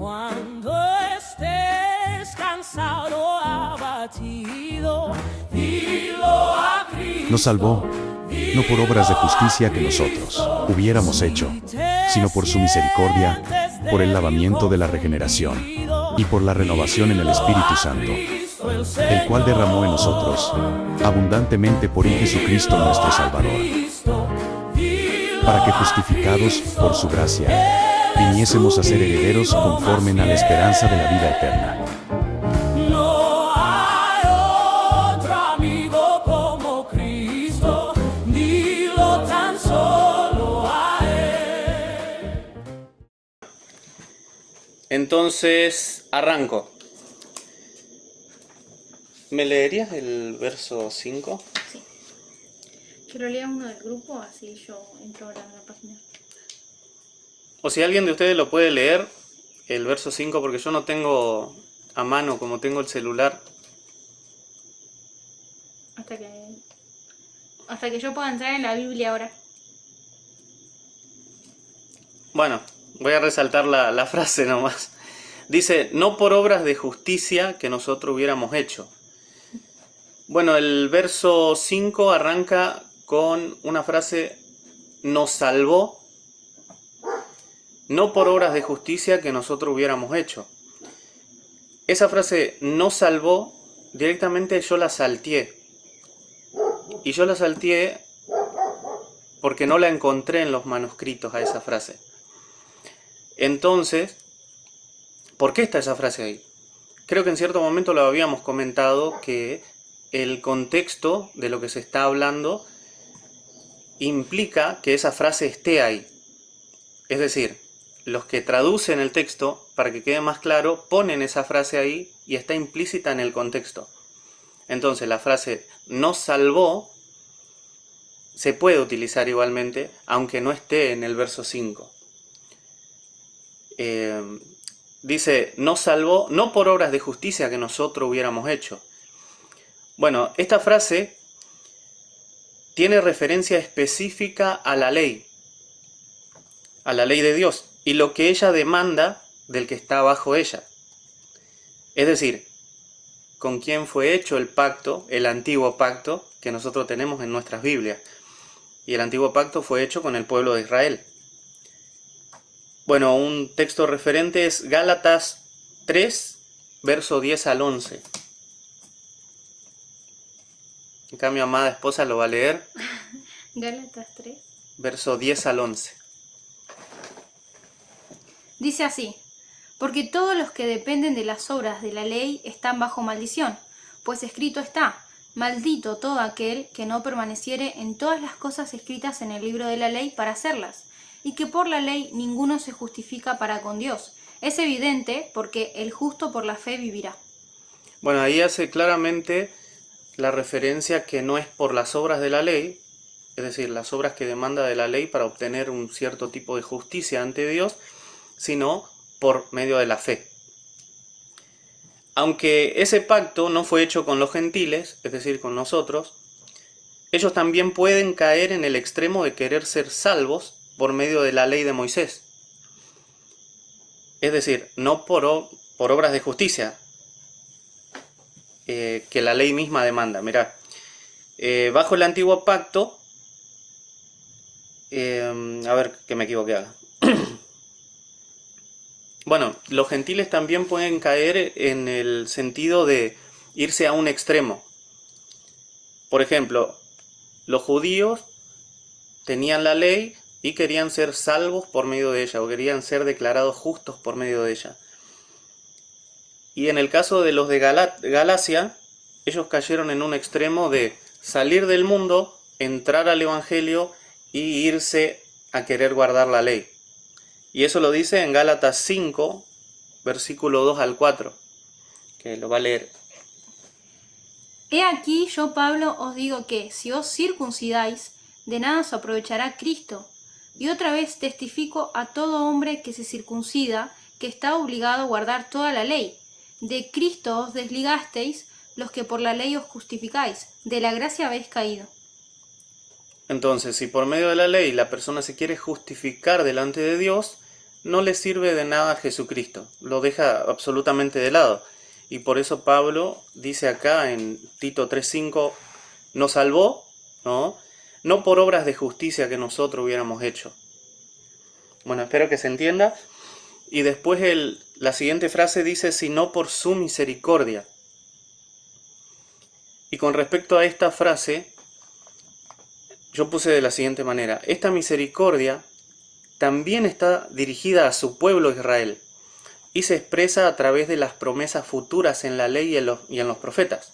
Cuando estés cansado, abatido, dilo a Cristo. Nos salvó, no por obras de justicia que nosotros hubiéramos hecho, sino por su misericordia, por el lavamiento de la regeneración y por la renovación en el Espíritu Santo, el cual derramó en nosotros abundantemente por Jesucristo nuestro Salvador, para que justificados por su gracia viniésemos a ser herederos conforme a la esperanza de la vida eterna. No hay otro amigo como Cristo, dilo tan solo a Él. Entonces, arranco. ¿Me leerías el verso 5? Sí. Que lo lea uno del grupo, así yo entro ahora a la página. O si alguien de ustedes lo puede leer, el verso 5, porque yo no tengo a mano como tengo el celular. Hasta que yo pueda entrar en la Biblia ahora. Bueno, voy a resaltar la frase nomás. Dice, no por obras de justicia que nosotros hubiéramos hecho. Bueno, el verso 5 arranca con una frase, nos salvó, no por obras de justicia que nosotros hubiéramos hecho. Esa frase, nos salvó, directamente yo la salteé. Y yo la salteé porque no la encontré en los manuscritos a esa frase. Entonces, ¿por qué está esa frase ahí? Creo que en cierto momento lo habíamos comentado que el contexto de lo que se está hablando implica que esa frase esté ahí. Es decir, los que traducen el texto, para que quede más claro, ponen esa frase ahí y está implícita en el contexto. Entonces la frase nos salvó se puede utilizar igualmente, aunque no esté en el verso 5. Dice, nos salvó no por obras de justicia que nosotros hubiéramos hecho. Bueno, esta frase tiene referencia específica a la ley de Dios, y lo que ella demanda del que está bajo ella. Es decir, con quién fue hecho el pacto, el antiguo pacto que nosotros tenemos en nuestras Biblias. Y el antiguo pacto fue hecho con el pueblo de Israel. Bueno, un texto referente es Gálatas 3, verso 10 al 11. En cambio, amada esposa lo va a leer. Gálatas 3. Verso 10 al 11. Dice así, porque todos los que dependen de las obras de la ley están bajo maldición, pues escrito está, maldito todo aquel que no permaneciere en todas las cosas escritas en el libro de la ley para hacerlas, y que por la ley ninguno se justifica para con Dios. Es evidente porque el justo por la fe vivirá. Bueno, ahí hace claramente la referencia que no es por las obras de la ley, es decir, las obras que demanda de la ley para obtener un cierto tipo de justicia ante Dios, sino por medio de la fe. Aunque ese pacto no fue hecho con los gentiles, es decir, con nosotros, ellos también pueden caer en el extremo de querer ser salvos por medio de la ley de Moisés. Es decir, no por obras de justicia que la ley misma demanda. Mirá, bajo el antiguo pacto, a ver que me equivoqué acá. Bueno, los gentiles también pueden caer en el sentido de irse a un extremo. Por ejemplo, los judíos tenían la ley y querían ser salvos por medio de ella, o querían ser declarados justos por medio de ella. Y en el caso de los de Galacia, ellos cayeron en un extremo de salir del mundo, entrar al Evangelio y irse a querer guardar la ley. Y eso lo dice en Gálatas 5, versículo 2 al 4, que lo va a leer. He aquí yo, Pablo, os digo que, si os circuncidáis, de nada os aprovechará Cristo. Y otra vez testifico a todo hombre que se circuncida, que está obligado a guardar toda la ley. De Cristo os desligasteis, los que por la ley os justificáis, de la gracia habéis caído. Entonces, si por medio de la ley la persona se quiere justificar delante de Dios, no le sirve de nada a Jesucristo, lo deja absolutamente de lado. Y por eso Pablo dice acá en Tito 3:5, nos salvó, no por obras de justicia que nosotros hubiéramos hecho. Bueno, espero que se entienda. Y después la siguiente frase dice, sino por su misericordia. Y con respecto a esta frase, yo puse de la siguiente manera, esta misericordia también está dirigida a su pueblo Israel y se expresa a través de las promesas futuras en la ley y en los profetas.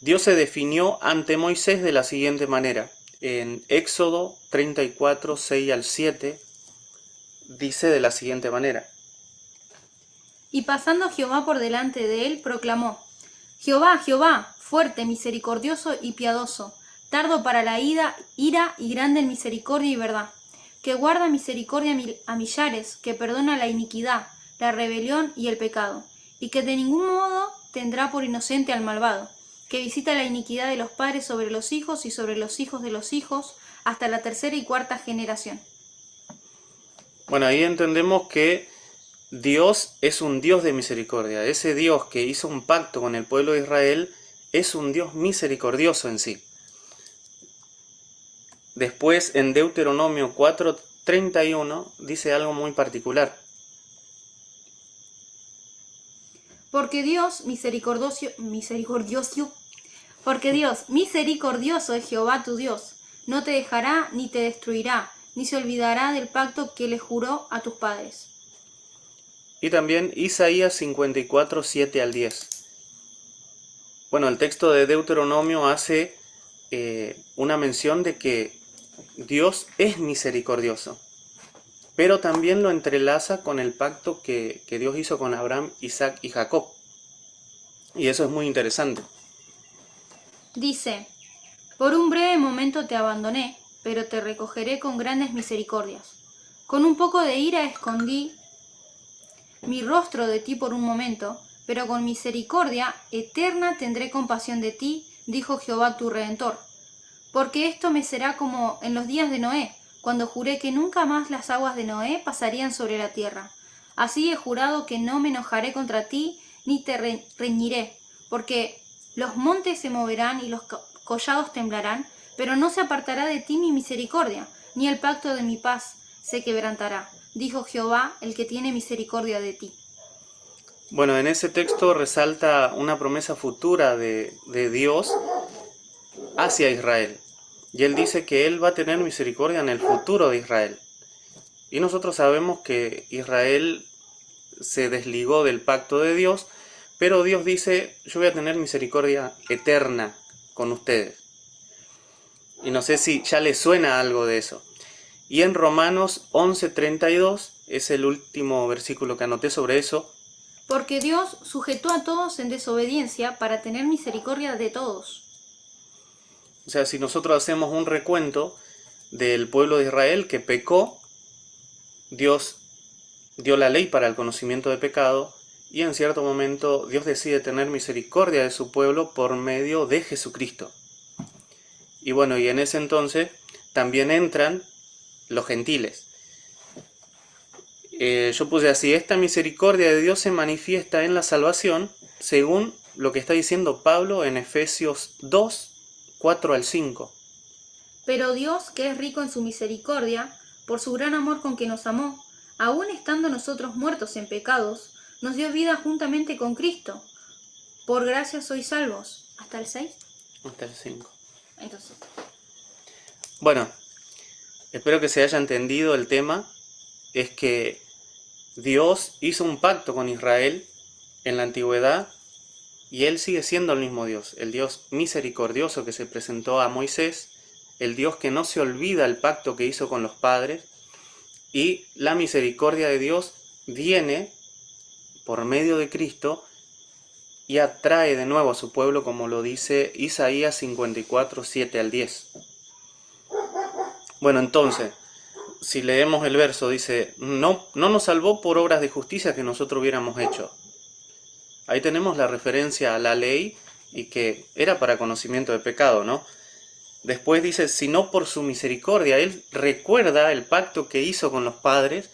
Dios se definió ante Moisés de la siguiente manera. En Éxodo 34, 6 al 7, dice de la siguiente manera. Y pasando Jehová por delante de él, proclamó, Jehová, Jehová, fuerte, misericordioso y piadoso, tardo para la ira y grande en misericordia y verdad, que guarda misericordia a millares, que perdona la iniquidad, la rebelión y el pecado, y que de ningún modo tendrá por inocente al malvado, que visita la iniquidad de los padres sobre los hijos y sobre los hijos de los hijos, hasta la tercera y cuarta generación. Bueno, ahí entendemos que Dios es un Dios de misericordia. Ese Dios que hizo un pacto con el pueblo de Israel es un Dios misericordioso en sí. Después, en Deuteronomio 4:31, dice algo muy particular. Porque Dios misericordioso es Jehová tu Dios, no te dejará ni te destruirá, ni se olvidará del pacto que le juró a tus padres. Y también Isaías 54, 7 al 10. Bueno, el texto de Deuteronomio hace una mención de que Dios es misericordioso, pero también lo entrelaza con el pacto que Dios hizo con Abraham, Isaac y Jacob. Y eso es muy interesante. Dice, por un breve momento te abandoné, pero te recogeré con grandes misericordias. Con un poco de ira escondí mi rostro de ti por un momento, pero con misericordia eterna tendré compasión de ti, dijo Jehová tu Redentor. Porque esto me será como en los días de Noé, cuando juré que nunca más las aguas de Noé pasarían sobre la tierra. Así he jurado que no me enojaré contra ti, ni te reñiré, porque los montes se moverán y los collados temblarán, pero no se apartará de ti mi misericordia, ni el pacto de mi paz se quebrantará, dijo Jehová, el que tiene misericordia de ti. Bueno, en ese texto resalta una promesa futura de Dios hacia Israel. Y él dice que él va a tener misericordia en el futuro de Israel. Y nosotros sabemos que Israel se desligó del pacto de Dios, pero Dios dice, yo voy a tener misericordia eterna con ustedes. Y no sé si ya les suena algo de eso. Y en Romanos 11:32, es el último versículo que anoté sobre eso. Porque Dios sujetó a todos en desobediencia para tener misericordia de todos. O sea, si nosotros hacemos un recuento del pueblo de Israel que pecó, Dios dio la ley para el conocimiento de pecado y en cierto momento Dios decide tener misericordia de su pueblo por medio de Jesucristo. Y bueno, y en ese entonces también entran los gentiles. Yo puse así, esta misericordia de Dios se manifiesta en la salvación según lo que está diciendo Pablo en Efesios 2, 4 al 5. Pero Dios, que es rico en su misericordia, por su gran amor con que nos amó, aun estando nosotros muertos en pecados, nos dio vida juntamente con Cristo. Por gracia sois salvos. ¿Hasta el 6? Hasta el 5. Entonces. Bueno, espero que se haya entendido el tema. Es que Dios hizo un pacto con Israel en la antigüedad y Él sigue siendo el mismo Dios, el Dios misericordioso que se presentó a Moisés, el Dios que no se olvida el pacto que hizo con los padres, y la misericordia de Dios viene por medio de Cristo y atrae de nuevo a su pueblo, como lo dice Isaías 54, 7 al 10. Bueno, entonces, si leemos el verso, dice, no nos salvó por obras de justicia que nosotros hubiéramos hecho. Ahí tenemos la referencia a la ley y que era para conocimiento de pecado, ¿no? Después dice, sino por su misericordia. Él recuerda el pacto que hizo con los padres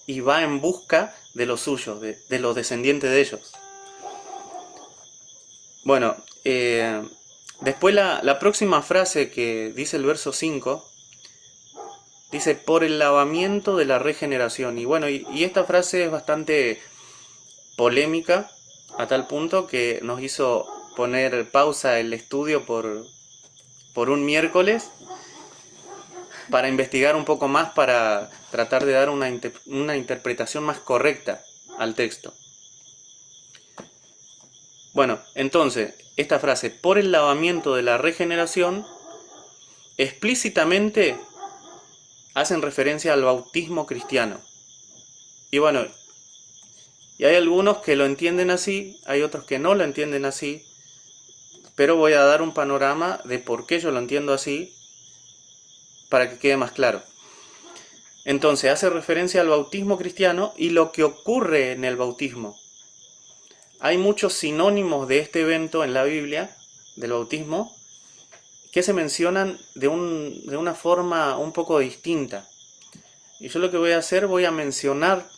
y va en busca de los suyos, de los descendientes de ellos. Bueno, después la próxima frase que dice el verso 5, dice, por el lavamiento de la regeneración. Y bueno, y esta frase es bastante polémica, a tal punto que nos hizo poner pausa el estudio por un miércoles para investigar un poco más, para tratar de dar una interpretación más correcta al texto. Bueno, entonces, esta frase, por el lavamiento de la regeneración, explícitamente hacen referencia al bautismo cristiano. Y bueno, y hay algunos que lo entienden así, hay otros que no lo entienden así, pero voy a dar un panorama de por qué yo lo entiendo así, para que quede más claro. Entonces, hace referencia al bautismo cristiano y lo que ocurre en el bautismo. Hay muchos sinónimos de este evento en la Biblia, del bautismo, que se mencionan de una forma un poco distinta. Y yo lo que voy a hacer, voy a mencionar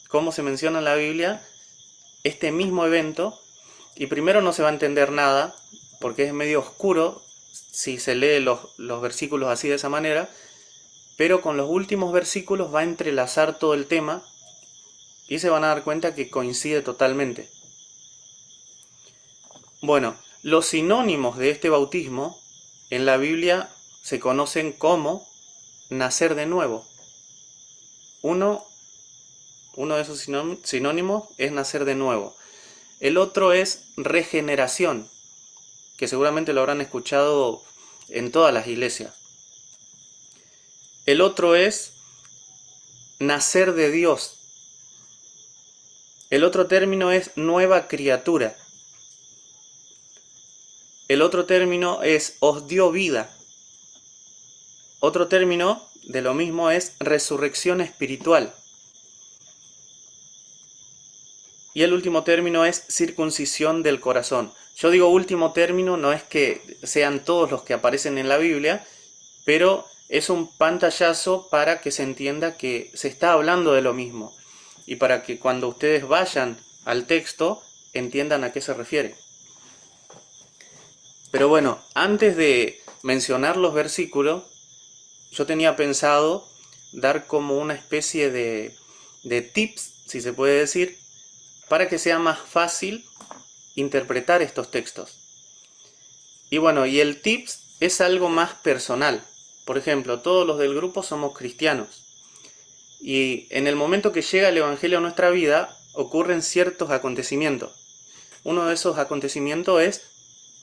cómo se menciona en la Biblia este mismo evento, y primero no se va a entender nada, porque es medio oscuro si se lee los versículos así de esa manera, pero con los últimos versículos va a entrelazar todo el tema y se van a dar cuenta que coincide totalmente. Bueno, los sinónimos de este bautismo en la Biblia se conocen como nacer de nuevo. Uno de esos sinónimos es nacer de nuevo. El otro es regeneración, que seguramente lo habrán escuchado en todas las iglesias. El otro es nacer de Dios. El otro término es nueva criatura. El otro término es os dio vida. Otro término de lo mismo es resurrección espiritual. Y el último término es circuncisión del corazón. Yo digo último término, no es que sean todos los que aparecen en la Biblia, pero es un pantallazo para que se entienda que se está hablando de lo mismo. Y para que cuando ustedes vayan al texto, entiendan a qué se refiere. Pero bueno, antes de mencionar los versículos, yo tenía pensado dar como una especie de tips, si se puede decir, para que sea más fácil interpretar estos textos. Y bueno, y el tips es algo más personal. Por ejemplo, todos los del grupo somos cristianos. Y en el momento que llega el Evangelio a nuestra vida, ocurren ciertos acontecimientos. Uno de esos acontecimientos es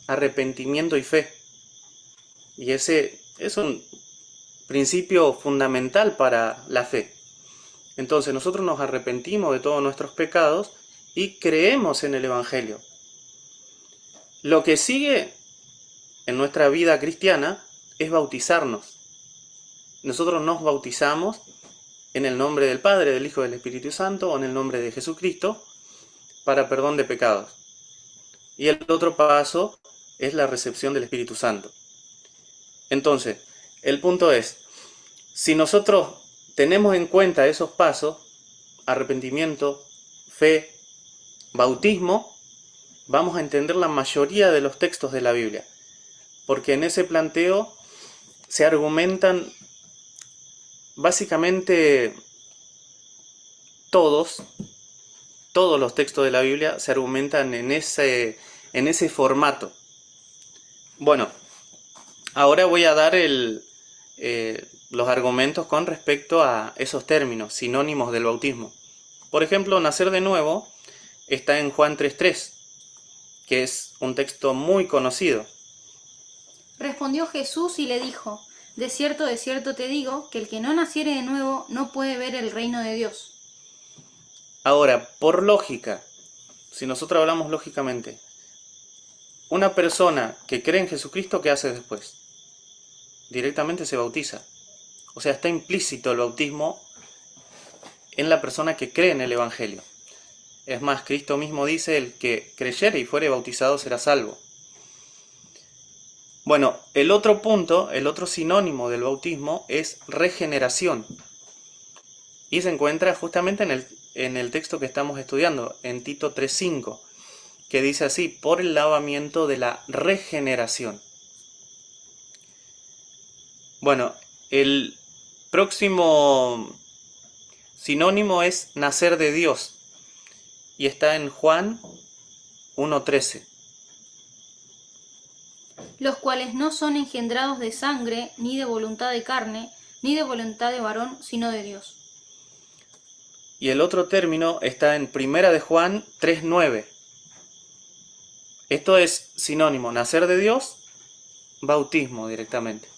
arrepentimiento y fe. Y ese es un principio fundamental para la fe. Entonces nosotros nos arrepentimos de todos nuestros pecados y creemos en el Evangelio. Lo que sigue en nuestra vida cristiana es bautizarnos. Nosotros nos bautizamos en el nombre del Padre, del Hijo y del Espíritu Santo, o en el nombre de Jesucristo, para perdón de pecados. Y el otro paso es la recepción del Espíritu Santo. Entonces, el punto es, si nosotros tenemos en cuenta esos pasos, arrepentimiento, fe, bautismo, vamos a entender la mayoría de los textos de la Biblia. Porque en ese planteo se argumentan básicamente todos los textos de la Biblia se argumentan en ese formato. Bueno, ahora voy a dar los argumentos con respecto a esos términos, sinónimos del bautismo. Por ejemplo, nacer de nuevo está en Juan 3:3, que es un texto muy conocido. Respondió Jesús y le dijo, de cierto te digo, que el que no naciere de nuevo no puede ver el reino de Dios. Ahora, por lógica, si nosotros hablamos lógicamente, una persona que cree en Jesucristo, ¿qué hace después? Directamente se bautiza. O sea, está implícito el bautismo en la persona que cree en el Evangelio. Es más, Cristo mismo dice, el que creyere y fuere bautizado será salvo. Bueno, el otro punto, el otro sinónimo del bautismo es regeneración. Y se encuentra justamente en el texto que estamos estudiando, en Tito 3:5, que dice así: por el lavamiento de la regeneración. Bueno, el próximo sinónimo es nacer de Dios, y está en Juan 1:13. Los cuales no son engendrados de sangre, ni de voluntad de carne, ni de voluntad de varón, sino de Dios. Y el otro término está en Primera de Juan 3:9. Esto es sinónimo: nacer de Dios, bautismo directamente.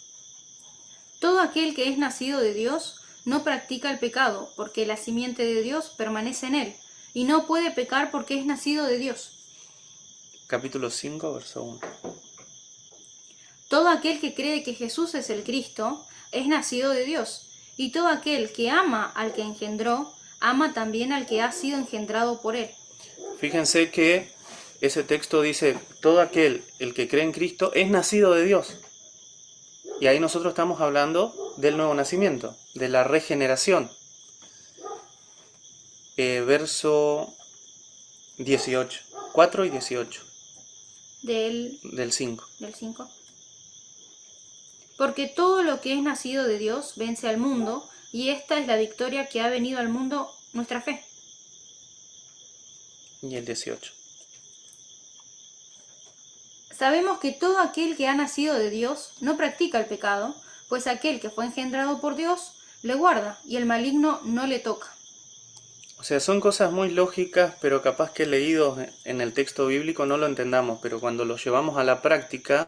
Todo aquel que es nacido de Dios no practica el pecado, porque la simiente de Dios permanece en él, y no puede pecar porque es nacido de Dios. Capítulo 5, verso 1. Todo aquel que cree que Jesús es el Cristo es nacido de Dios, y todo aquel que ama al que engendró, ama también al que ha sido engendrado por él. Fíjense que ese texto dice: todo aquel, el que cree en Cristo, es nacido de Dios. Y ahí nosotros estamos hablando del nuevo nacimiento, de la regeneración. Verso 18, 4 y 18 Del 5. 5. Porque todo lo que es nacido de Dios vence al mundo, y esta es la victoria que ha venido al mundo, nuestra fe. Y el 18. Sabemos que todo aquel que ha nacido de Dios no practica el pecado, pues aquel que fue engendrado por Dios le guarda, y el maligno no le toca. O sea, son cosas muy lógicas, pero capaz que leídos en el texto bíblico no lo entendamos, pero cuando lo llevamos a la práctica,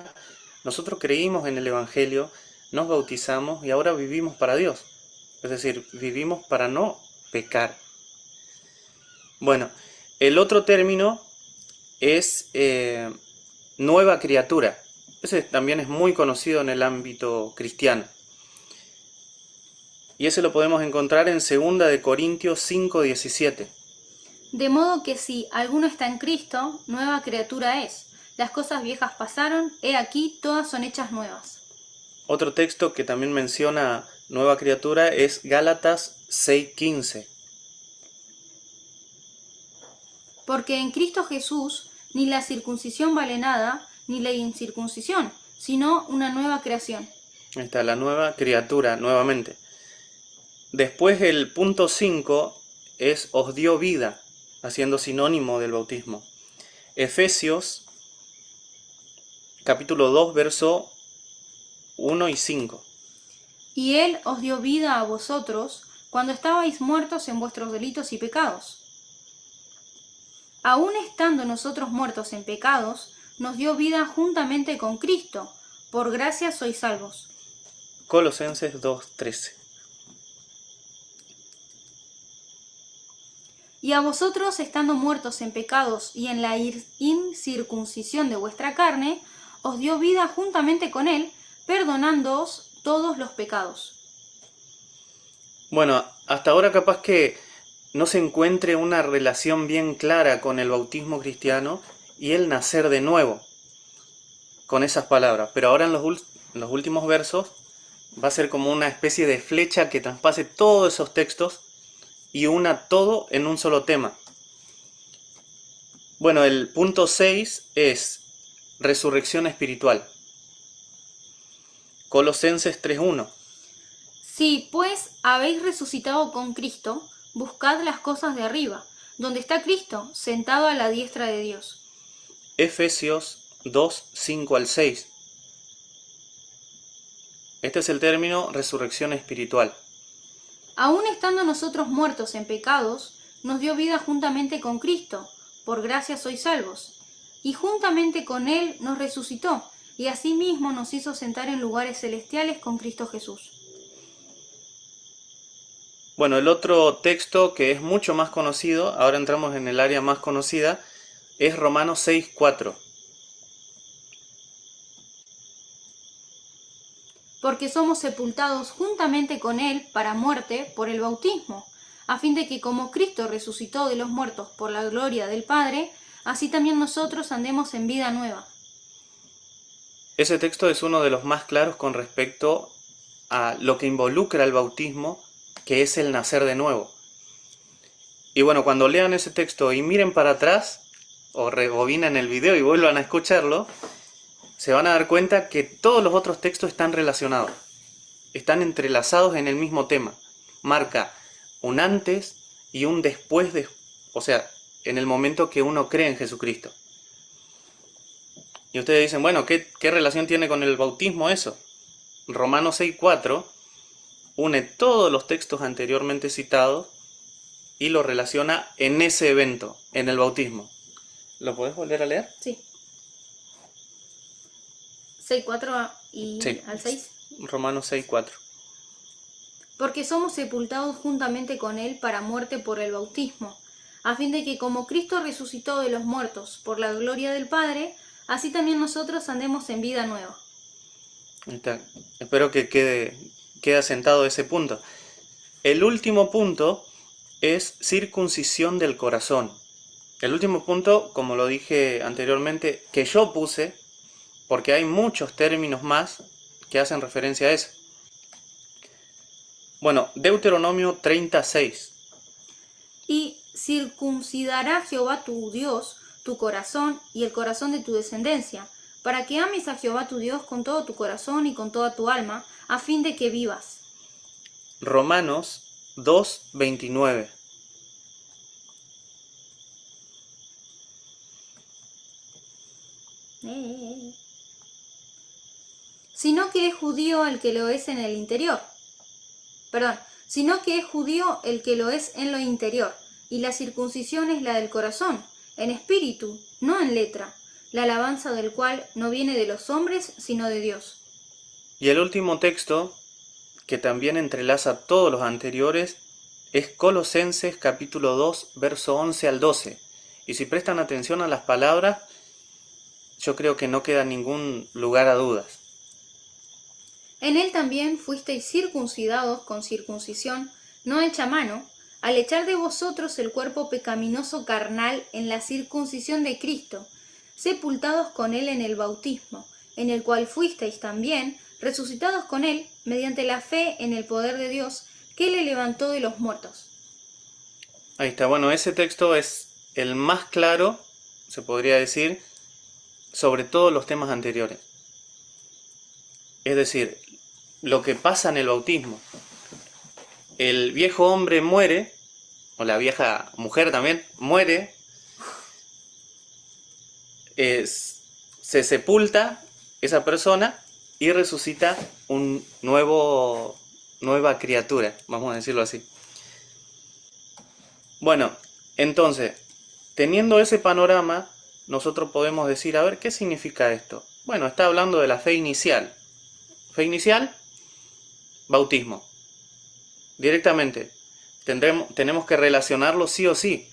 nosotros creímos en el Evangelio, nos bautizamos y ahora vivimos para Dios. Es decir, vivimos para no pecar. Bueno, el otro término es nueva criatura. Ese también es muy conocido en el ámbito cristiano. Y ese lo podemos encontrar en 2 de Corintios 5:17. De modo que si alguno está en Cristo, nueva criatura es. Las cosas viejas pasaron, he aquí todas son hechas nuevas. Otro texto que también menciona nueva criatura es Gálatas 6:15. Porque en Cristo Jesús ni la circuncisión vale nada, ni la incircuncisión, sino una nueva creación. Ahí está, la nueva criatura, nuevamente. Después el punto 5 es os dio vida, haciendo sinónimo del bautismo. Efesios capítulo 2, verso 1 y 5. Y Él os dio vida a vosotros cuando estabais muertos en vuestros delitos y pecados. Aún estando nosotros muertos en pecados, nos dio vida juntamente con Cristo. Por gracia sois salvos. Colosenses 2:13. Y a vosotros, estando muertos en pecados y en la incircuncisión de vuestra carne, os dio vida juntamente con Él, perdonándoos todos los pecados. Bueno, hasta ahora capaz que no se encuentre una relación bien clara con el bautismo cristiano y el nacer de nuevo, con esas palabras. Pero ahora en los últimos versos va a ser como una especie de flecha que traspase todos esos textos y una todo en un solo tema. Bueno, el punto 6 es resurrección espiritual. Colosenses 3:1. Si, pues, habéis resucitado con Cristo, buscad las cosas de arriba, donde está Cristo, sentado a la diestra de Dios. Efesios 2:5 al 6. Este es el término resurrección espiritual. Aún estando nosotros muertos en pecados, nos dio vida juntamente con Cristo, por gracia sois salvos. Y juntamente con Él nos resucitó, y asimismo nos hizo sentar en lugares celestiales con Cristo Jesús. Bueno, el otro texto que es mucho más conocido, ahora entramos en el área más conocida, es Romanos 6:4. Porque somos sepultados juntamente con Él para muerte por el bautismo, a fin de que como Cristo resucitó de los muertos por la gloria del Padre, así también nosotros andemos en vida nueva. Ese texto es uno de los más claros con respecto a lo que involucra el bautismo que es el nacer de nuevo. Y bueno, cuando lean ese texto y miren para atrás, o rebobinen el video y vuelvan a escucharlo, se van a dar cuenta que todos los otros textos están relacionados, están entrelazados en el mismo tema. Marca un antes y un después, o sea, en el momento que uno cree en Jesucristo. Y ustedes dicen, bueno, ¿qué relación tiene con el bautismo eso? Romanos 6:4 une todos los textos anteriormente citados y lo relaciona en ese evento, en el bautismo. ¿Lo podés volver a leer? Sí. 6:4 y Sí. al 6. Romanos 6:4. Porque somos sepultados juntamente con Él para muerte por el bautismo, a fin de que como Cristo resucitó de los muertos por la gloria del Padre, así también nosotros andemos en vida nueva. Ahí está. Espero que quede asentado ese punto. El último punto es circuncisión del corazón. El último punto, como lo dije anteriormente, que yo puse, porque hay muchos términos más que hacen referencia a eso. Bueno, Deuteronomio 36. Y circuncidará Jehová tu Dios tu corazón y el corazón de tu descendencia, para que ames a Jehová tu Dios con todo tu corazón y con toda tu alma, a fin de que vivas. Romanos 2:29. Sino que es judío el que lo es en el interior. Sino que es judío el que lo es en lo interior, y la circuncisión es la del corazón, en espíritu, no en letra, la alabanza del cual no viene de los hombres, sino de Dios. Y el último texto, que también entrelaza todos los anteriores, es Colosenses capítulo 2, verso 11 al 12. Y si prestan atención a las palabras, yo creo que no queda ningún lugar a dudas. En él también fuisteis circuncidados con circuncisión, no hecha a mano, al echar de vosotros el cuerpo pecaminoso carnal en la circuncisión de Cristo, sepultados con él en el bautismo, en el cual fuisteis también resucitados con él mediante la fe en el poder de Dios, que le levantó de los muertos. Ahí está, bueno, ese texto es el más claro, se podría decir, sobre todos los temas anteriores. Es decir, lo que pasa en el bautismo. El viejo hombre muere, o la vieja mujer también, muere, se sepulta esa persona y resucita nueva criatura, vamos a decirlo así. Bueno, entonces, teniendo ese panorama, nosotros podemos decir, a ver, ¿qué significa esto? Bueno, está hablando de la fe inicial. Fe inicial, bautismo. Directamente, tenemos que relacionarlo sí o sí,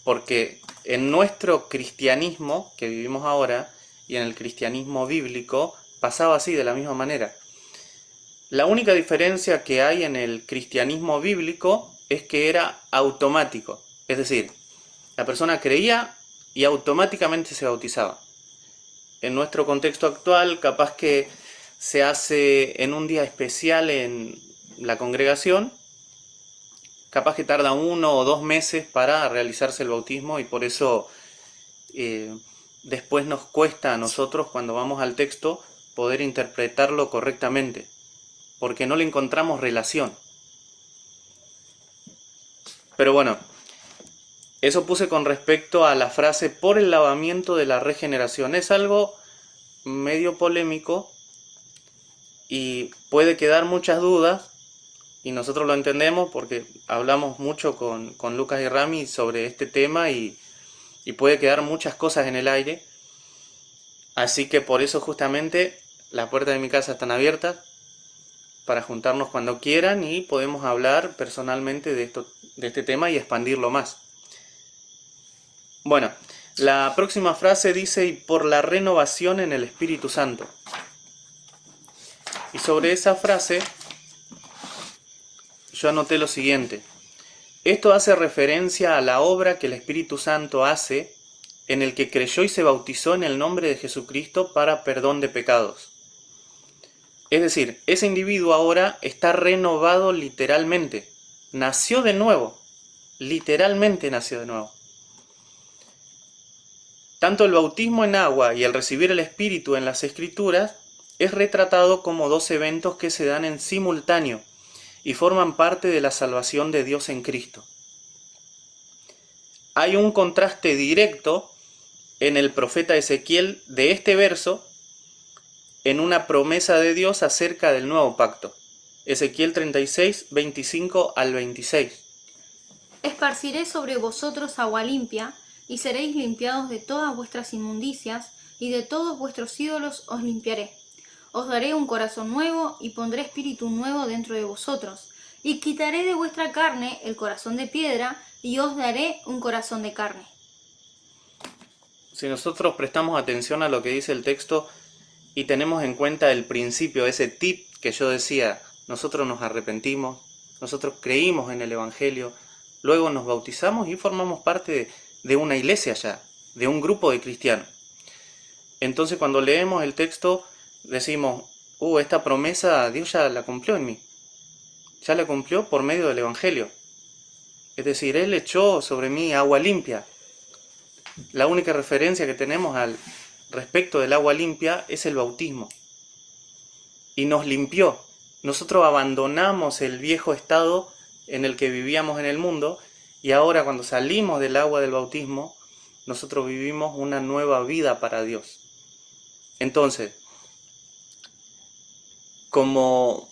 porque en nuestro cristianismo que vivimos ahora y en el cristianismo bíblico pasaba así, de la misma manera. La única diferencia que hay en el cristianismo bíblico es que era automático, es decir, la persona creía y automáticamente se bautizaba. En nuestro contexto actual, capaz que se hace en un día especial en la congregación, capaz que tarda 1 o 2 meses para realizarse el bautismo y por eso después nos cuesta a nosotros, cuando vamos al texto, poder interpretarlo correctamente, porque no le encontramos relación. Pero bueno, eso puse con respecto a la frase por el lavamiento de la regeneración. Es algo medio polémico y puede quedar muchas dudas, y nosotros lo entendemos porque hablamos mucho con Lucas y Rami sobre este tema y puede quedar muchas cosas en el aire. Así que por eso justamente las puertas de mi casa están abiertas para juntarnos cuando quieran y podemos hablar personalmente de este tema y expandirlo más. Bueno, la próxima frase dice, y por la renovación en el Espíritu Santo. Y sobre esa frase yo anoté lo siguiente. Esto hace referencia a la obra que el Espíritu Santo hace en el que creyó y se bautizó en el nombre de Jesucristo para perdón de pecados. Es decir, ese individuo ahora está renovado literalmente. Nació de nuevo. Literalmente nació de nuevo. Tanto el bautismo en agua y el recibir el Espíritu en las Escrituras es retratado como dos eventos que se dan en simultáneo y forman parte de la salvación de Dios en Cristo. Hay un contraste directo en el profeta Ezequiel de este verso en una promesa de Dios acerca del nuevo pacto. Ezequiel 36, 25 al 26. Esparciré sobre vosotros agua limpia, y seréis limpiados de todas vuestras inmundicias, y de todos vuestros ídolos os limpiaré. Os daré un corazón nuevo, y pondré espíritu nuevo dentro de vosotros, y quitaré de vuestra carne el corazón de piedra, y os daré un corazón de carne. Si nosotros prestamos atención a lo que dice el texto y tenemos en cuenta el principio, ese tip que yo decía, nosotros nos arrepentimos, nosotros creímos en el Evangelio, luego nos bautizamos y formamos parte de una iglesia ya, de un grupo de cristianos. Entonces cuando leemos el texto decimos, esta promesa Dios ya la cumplió en mí, ya la cumplió por medio del Evangelio. Es decir, Él echó sobre mí agua limpia. La única referencia que tenemos al respecto del agua limpia es el bautismo. Y nos limpió. Nosotros abandonamos el viejo estado en el que vivíamos en el mundo y ahora cuando salimos del agua del bautismo, nosotros vivimos una nueva vida para Dios. Entonces, como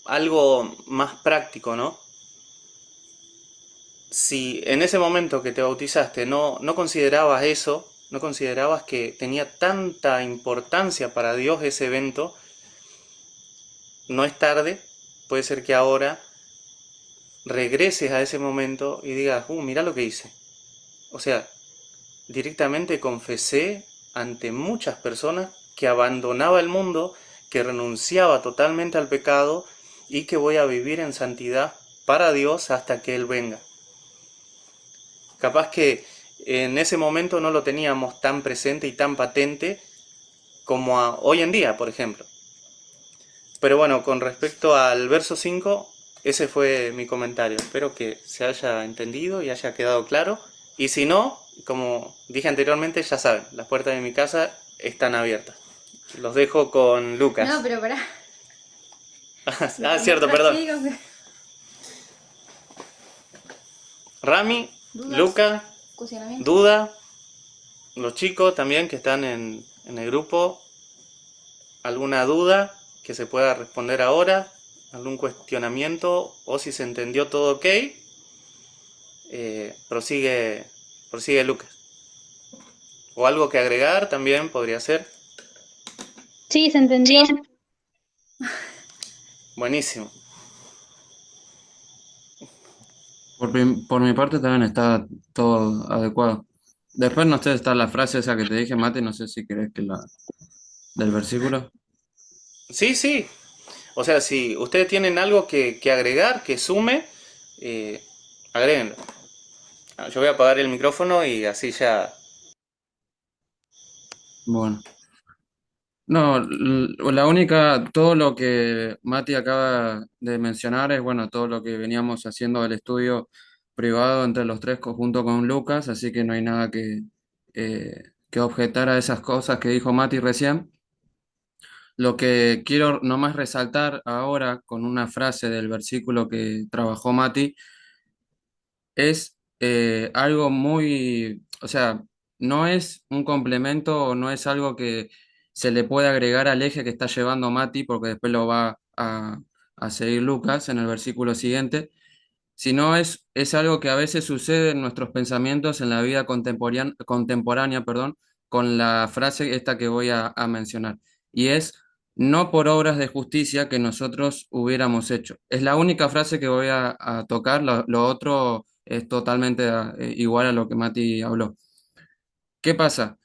algo más práctico, ¿no? Si en ese momento que te bautizaste no considerabas eso, no considerabas que tenía tanta importancia para Dios ese evento, no es tarde, puede ser que ahora regreses a ese momento y digas, mira lo que hice. O sea, directamente confesé ante muchas personas que abandonaba el mundo, que renunciaba totalmente al pecado y que voy a vivir en santidad para Dios hasta que Él venga. Capaz que en ese momento no lo teníamos tan presente y tan patente como hoy en día, por ejemplo. Pero bueno, con respecto al verso 5, ese fue mi comentario. Espero que se haya entendido y haya quedado claro. Y si no, como dije anteriormente, ya saben, las puertas de mi casa están abiertas. Los dejo con Lucas. No, pero pará. Cierto, perdón. Digo, Rami, ¿dudas? Luca, Cuestionamiento. Duda, los chicos también que están en el grupo, alguna duda que se pueda responder ahora, algún cuestionamiento o si se entendió todo ok, prosigue Lucas. O algo que agregar también podría ser. Sí, se entendió. Buenísimo. Por mi parte también está todo adecuado. Después, no sé, está la frase esa que te dije, Mati, no sé si querés que del versículo. Sí. O sea, si ustedes tienen algo que agregar, que sume, agréguenlo. Yo voy a apagar el micrófono y así ya. Bueno. No, la única, todo lo que Mati acaba de mencionar es, bueno, todo lo que veníamos haciendo del estudio privado entre los tres junto con Lucas, así que no hay nada que objetar a esas cosas que dijo Mati recién. Lo que quiero nomás resaltar ahora con una frase del versículo que trabajó Mati es algo muy, o sea, no es un complemento o no es algo que se le puede agregar al eje que está llevando Mati, porque después lo va a seguir Lucas en el versículo siguiente, sino es algo que a veces sucede en nuestros pensamientos en la vida contemporánea, perdón, con la frase esta que voy a mencionar, y es no por obras de justicia que nosotros hubiéramos hecho. Es la única frase que voy a tocar, lo otro es totalmente igual a lo que Mati habló. ¿Qué pasa?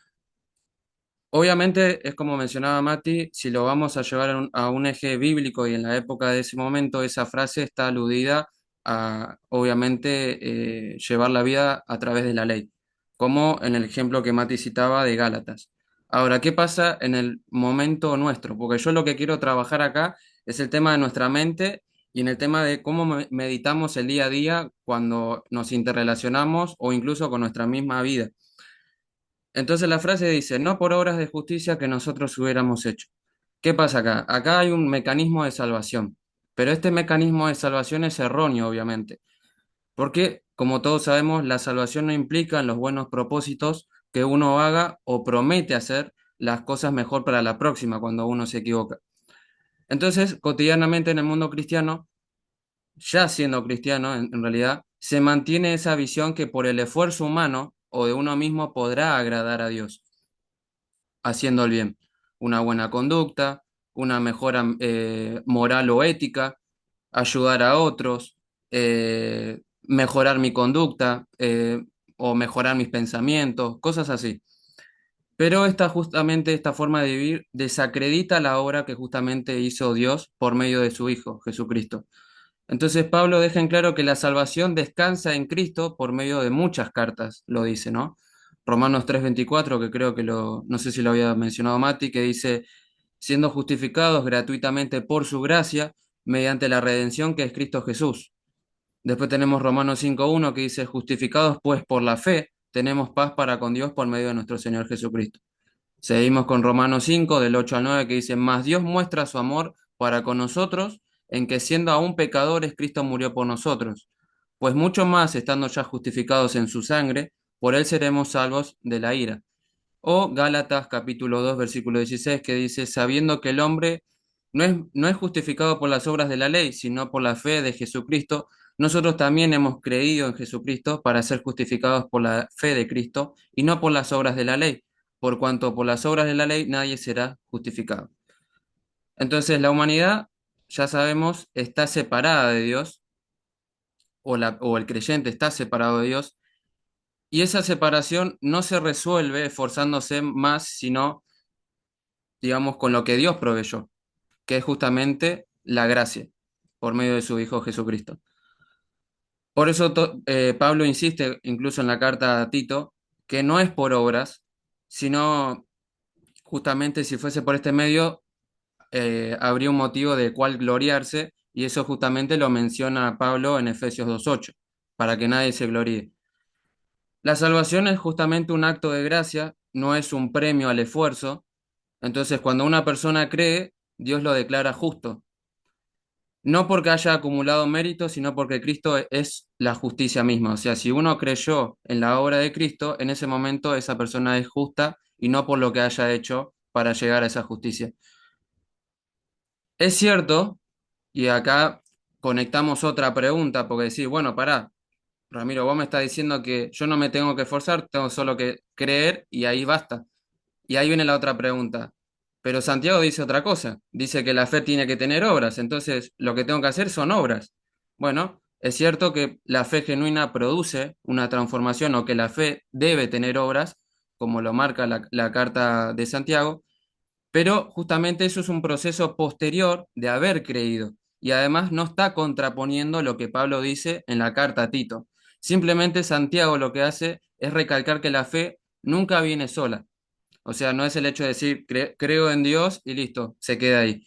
Obviamente, es como mencionaba Mati, si lo vamos a llevar a un eje bíblico y en la época de ese momento, esa frase está aludida a, obviamente, llevar la vida a través de la ley, como en el ejemplo que Mati citaba de Gálatas. Ahora, ¿qué pasa en el momento nuestro? Porque yo lo que quiero trabajar acá es el tema de nuestra mente y en el tema de cómo meditamos el día a día cuando nos interrelacionamos o incluso con nuestra misma vida. Entonces la frase dice, no por obras de justicia que nosotros hubiéramos hecho. ¿Qué pasa acá? Acá hay un mecanismo de salvación, pero este mecanismo de salvación es erróneo, obviamente, porque, como todos sabemos, la salvación no implica en los buenos propósitos que uno haga o promete hacer las cosas mejor para la próxima cuando uno se equivoca. Entonces, cotidianamente en el mundo cristiano, ya siendo cristiano en realidad, se mantiene esa visión que por el esfuerzo humano o de uno mismo podrá agradar a Dios haciendo el bien, una buena conducta, una mejora moral o ética, ayudar a otros, mejorar mi conducta o mejorar mis pensamientos, cosas así. Pero esta forma de vivir desacredita la obra que justamente hizo Dios por medio de su Hijo, Jesucristo. Entonces Pablo deja en claro que la salvación descansa en Cristo por medio de muchas cartas, lo dice, ¿no? Romanos 3:24, que creo que no sé si lo había mencionado Mati, que dice, siendo justificados gratuitamente por su gracia, mediante la redención que es Cristo Jesús. Después tenemos Romanos 5:1 que dice, justificados pues por la fe, tenemos paz para con Dios por medio de nuestro Señor Jesucristo. Seguimos con Romanos 5, del 8 al 9, que dice, mas Dios muestra su amor para con nosotros, en que siendo aún pecadores, Cristo murió por nosotros. Pues mucho más, estando ya justificados en su sangre, por él seremos salvos de la ira. O Gálatas capítulo 2 versículo 16 que dice, sabiendo que el hombre no es justificado por las obras de la ley, sino por la fe de Jesucristo, nosotros también hemos creído en Jesucristo para ser justificados por la fe de Cristo y no por las obras de la ley, por cuanto por las obras de la ley nadie será justificado. Entonces la humanidad, ya sabemos, está separada de Dios, o el creyente está separado de Dios, y esa separación no se resuelve esforzándose más, sino, digamos, con lo que Dios proveyó, que es justamente la gracia, por medio de su Hijo Jesucristo. Por eso Pablo insiste, incluso en la carta a Tito, que no es por obras, sino justamente si fuese por este medio, habría un motivo de cual gloriarse, y eso justamente lo menciona Pablo en Efesios 2:8, para que nadie se gloríe. La salvación es justamente un acto de gracia, no es un premio al esfuerzo. Entonces, cuando una persona cree, Dios lo declara justo. No porque haya acumulado mérito, sino porque Cristo es la justicia misma. O sea, si uno creyó en la obra de Cristo, en ese momento esa persona es justa y no por lo que haya hecho para llegar a esa justicia. Es cierto, y acá conectamos otra pregunta, porque decir, bueno, pará, Ramiro, vos me estás diciendo que yo no me tengo que esforzar, tengo solo que creer y ahí basta. Y ahí viene la otra pregunta. Pero Santiago dice otra cosa. Dice que la fe tiene que tener obras. Entonces, lo que tengo que hacer son obras. Bueno, es cierto que la fe genuina produce una transformación o que la fe debe tener obras, como lo marca la carta de Santiago, pero justamente eso es un proceso posterior de haber creído. Y además no está contraponiendo lo que Pablo dice en la carta a Tito. Simplemente Santiago lo que hace es recalcar que la fe nunca viene sola. O sea, no es el hecho de decir creo en Dios y listo, se queda ahí.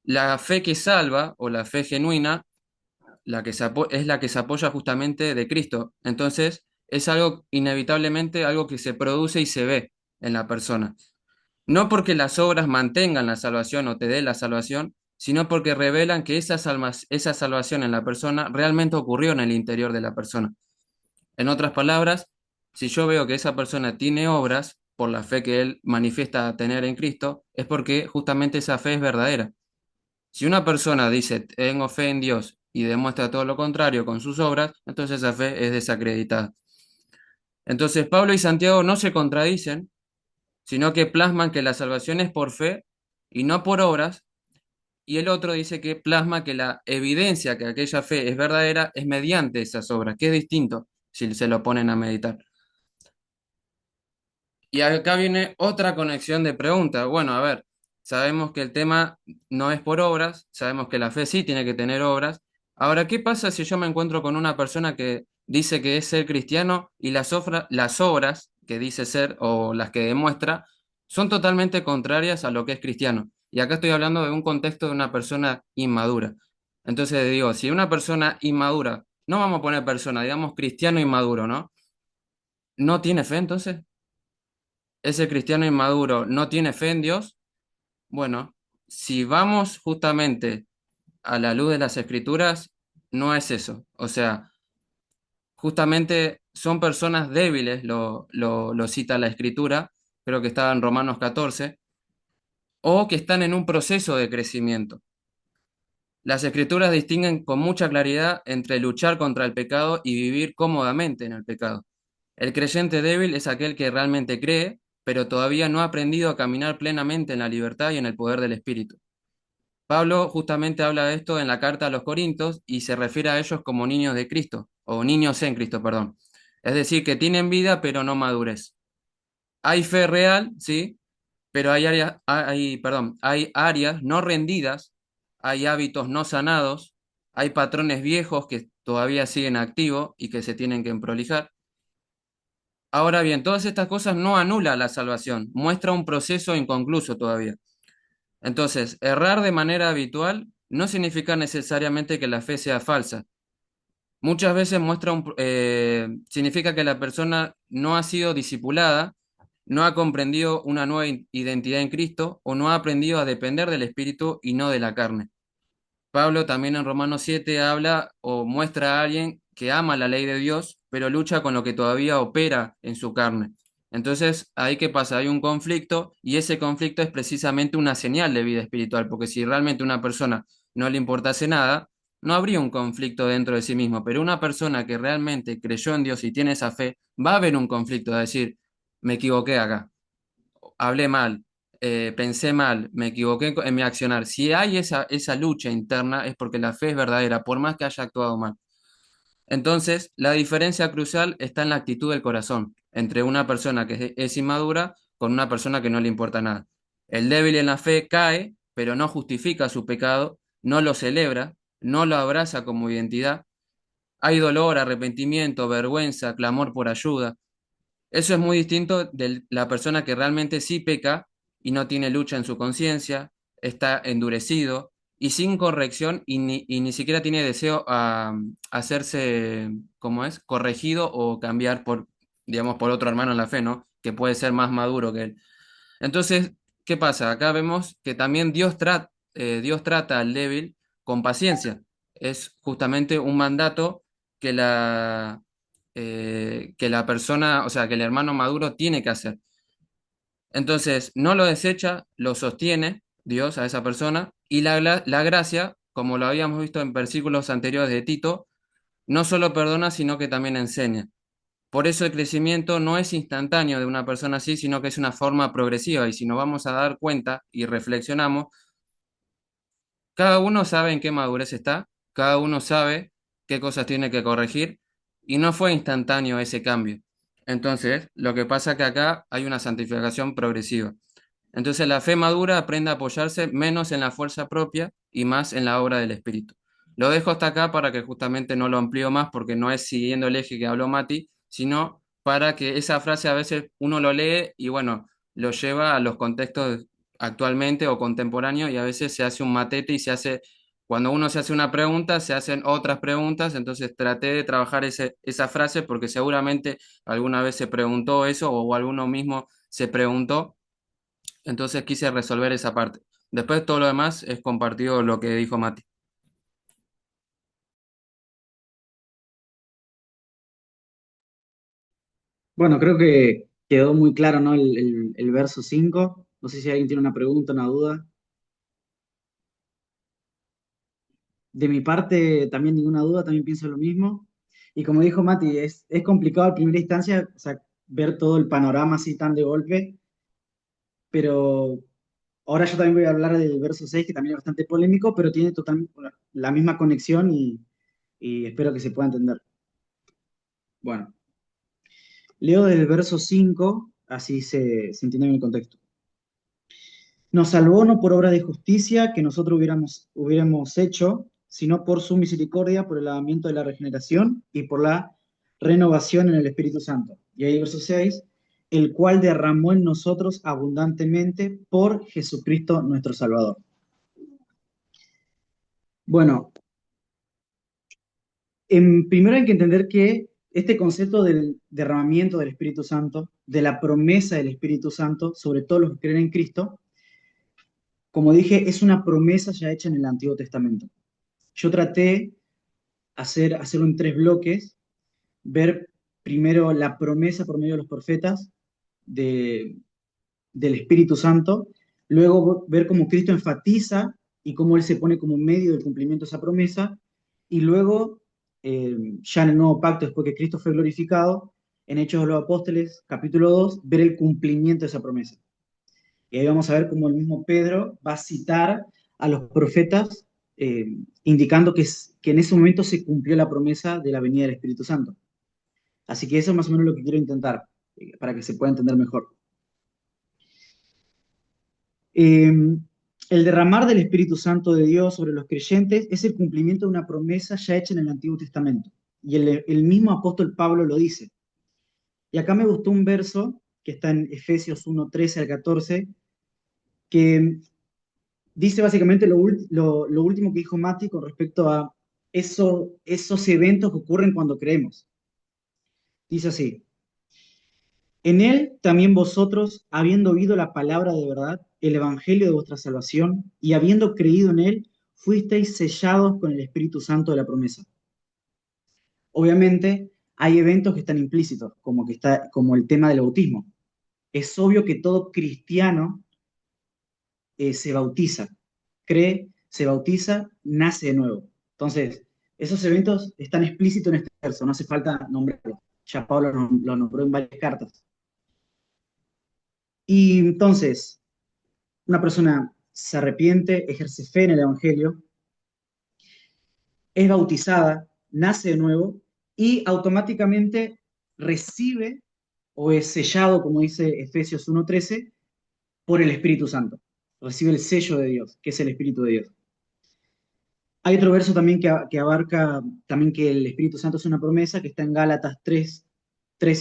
La fe que salva o la fe genuina, es la que se apoya justamente de Cristo. Entonces, es algo inevitablemente algo que se produce y se ve en la persona. No porque las obras mantengan la salvación o te den la salvación, sino porque revelan que esa salvación en la persona realmente ocurrió en el interior de la persona. En otras palabras, si yo veo que esa persona tiene obras por la fe que él manifiesta tener en Cristo, es porque justamente esa fe es verdadera. Si una persona dice, tengo fe en Dios y demuestra todo lo contrario con sus obras, entonces esa fe es desacreditada. Entonces Pablo y Santiago no se contradicen, sino que plasman que la salvación es por fe y no por obras, y el otro dice que plasma que la evidencia que aquella fe es verdadera es mediante esas obras, que es distinto si se lo ponen a meditar. Y acá viene otra conexión de preguntas. Bueno, a ver, sabemos que el tema no es por obras, sabemos que la fe sí tiene que tener obras. Ahora, ¿qué pasa si yo me encuentro con una persona que dice que es ser cristiano y las obras que dice ser o las que demuestra son totalmente contrarias a lo que es cristiano. Y acá estoy hablando de un contexto de una persona inmadura. Entonces digo, si una persona inmadura, no vamos a poner persona, digamos cristiano inmaduro, ¿no? ¿No tiene fe entonces? Ese cristiano inmaduro no tiene fe en Dios. Bueno, si vamos justamente a la luz de las escrituras, no es eso. O sea, justamente son personas débiles, lo cita la escritura, creo que estaba en Romanos 14, o que están en un proceso de crecimiento. Las escrituras distinguen con mucha claridad entre luchar contra el pecado y vivir cómodamente en el pecado. El creyente débil es aquel que realmente cree, pero todavía no ha aprendido a caminar plenamente en la libertad y en el poder del Espíritu. Pablo justamente habla de esto en la carta a los Corintios y se refiere a ellos como niños de Cristo, o niños en Cristo, perdón. Es decir, que tienen vida pero no madurez. Hay fe real, sí, pero hay áreas no rendidas, hay hábitos no sanados, hay patrones viejos que todavía siguen activos y que se tienen que prolijar. Ahora bien, todas estas cosas no anulan la salvación, muestra un proceso inconcluso todavía. Entonces, errar de manera habitual no significa necesariamente que la fe sea falsa. Muchas veces significa que la persona no ha sido discipulada, no ha comprendido una nueva identidad en Cristo o no ha aprendido a depender del Espíritu y no de la carne. Pablo también en Romanos 7 habla o muestra a alguien que ama la ley de Dios, pero lucha con lo que todavía opera en su carne. Entonces, ahí qué pasa, hay un conflicto y ese conflicto es precisamente una señal de vida espiritual, porque si realmente una persona no le importase nada, no habría un conflicto dentro de sí mismo, pero una persona que realmente creyó en Dios y tiene esa fe, va a haber un conflicto de decir, me equivoqué acá, hablé mal, pensé mal, me equivoqué en mi accionar. Si hay esa lucha interna es porque la fe es verdadera, por más que haya actuado mal. Entonces, la diferencia crucial está en la actitud del corazón, entre una persona que es inmadura con una persona que no le importa nada. El débil en la fe cae, pero no justifica su pecado, no lo celebra, no lo abraza como identidad. Hay dolor, arrepentimiento, vergüenza, clamor por ayuda. Eso es muy distinto de la persona que realmente sí peca y no tiene lucha en su conciencia, está endurecido y sin corrección y ni siquiera tiene deseo a hacerse, ¿cómo es?, corregido o cambiar por, digamos, por otro hermano en la fe, ¿no? Que puede ser más maduro que él. Entonces, ¿qué pasa? Acá vemos que también Dios trata al débil con paciencia. Es justamente un mandato que la persona, o sea, que el hermano maduro tiene que hacer. Entonces, no lo desecha, lo sostiene Dios a esa persona y la gracia, como lo habíamos visto en versículos anteriores de Tito, no solo perdona, sino que también enseña. Por eso el crecimiento no es instantáneo de una persona así, sino que es una forma progresiva. Y si nos vamos a dar cuenta y reflexionamos, cada uno sabe en qué madurez está, cada uno sabe qué cosas tiene que corregir, y no fue instantáneo ese cambio. Entonces, lo que pasa es que acá hay una santificación progresiva. Entonces, la fe madura aprende a apoyarse menos en la fuerza propia y más en la obra del Espíritu. Lo dejo hasta acá para que justamente no lo amplío más, porque no es siguiendo el eje que habló Mati, sino para que esa frase a veces uno lo lee y bueno, lo lleva a los contextos actualmente o contemporáneos y a veces se hace un matete y cuando uno se hace una pregunta, se hacen otras preguntas, entonces traté de trabajar esa frase porque seguramente alguna vez se preguntó eso o alguno mismo se preguntó, entonces quise resolver esa parte. Después todo lo demás es compartido lo que dijo Mati. Bueno, creo que quedó muy claro, ¿no? El verso 5. No sé si alguien tiene una pregunta, una duda. De mi parte, también ninguna duda, también pienso lo mismo. Y como dijo Mati, es complicado a primera instancia, o sea, ver todo el panorama así tan de golpe, pero ahora yo también voy a hablar del verso 6 que también es bastante polémico, pero tiene totalmente la misma conexión y espero que se pueda entender. Bueno, leo del verso 5 así se entiende bien el contexto. Nos salvó no por obra de justicia que nosotros hubiéramos hecho, sino por su misericordia, por el lavamiento de la regeneración y por la renovación en el Espíritu Santo. Y ahí verso 6, el cual derramó en nosotros abundantemente por Jesucristo nuestro Salvador. Bueno, primero hay que entender que este concepto del derramamiento del Espíritu Santo, de la promesa del Espíritu Santo sobre todos los que creen en Cristo, como dije, es una promesa ya hecha en el Antiguo Testamento. Yo traté hacerlo en 3 bloques, ver primero la promesa por medio de los profetas del Espíritu Santo, luego ver cómo Cristo enfatiza y cómo Él se pone como medio del cumplimiento de esa promesa, y luego, ya en el Nuevo Pacto, después que Cristo fue glorificado, en Hechos de los Apóstoles, capítulo 2, ver el cumplimiento de esa promesa. Y ahí vamos a ver cómo el mismo Pedro va a citar a los profetas, indicando que en ese momento se cumplió la promesa de la venida del Espíritu Santo. Así que eso es más o menos lo que quiero intentar, para que se pueda entender mejor. El derramar del Espíritu Santo de Dios sobre los creyentes es el cumplimiento de una promesa ya hecha en el Antiguo Testamento. Y el mismo apóstol Pablo lo dice. Y acá me gustó un verso que está en Efesios 1, 13 al 14, que dice básicamente lo último que dijo Mati con respecto a esos eventos que ocurren cuando creemos. Dice así: en él también vosotros, habiendo oído la palabra de verdad, el evangelio de vuestra salvación, y habiendo creído en él, fuisteis sellados con el Espíritu Santo de la promesa. Obviamente, hay eventos que están implícitos, como el tema del bautismo. Es obvio que todo cristiano se bautiza, cree, se bautiza, nace de nuevo. Entonces, esos eventos están explícitos en este verso, no hace falta nombrarlos. Ya Pablo lo nombró en varias cartas. Y entonces, una persona se arrepiente, ejerce fe en el Evangelio, es bautizada, nace de nuevo y automáticamente recibe o es sellado, como dice Efesios 1:13, por el Espíritu Santo. Recibe el sello de Dios, que es el Espíritu de Dios. Hay otro verso también que abarca también que el Espíritu Santo es una promesa, que está en Gálatas 3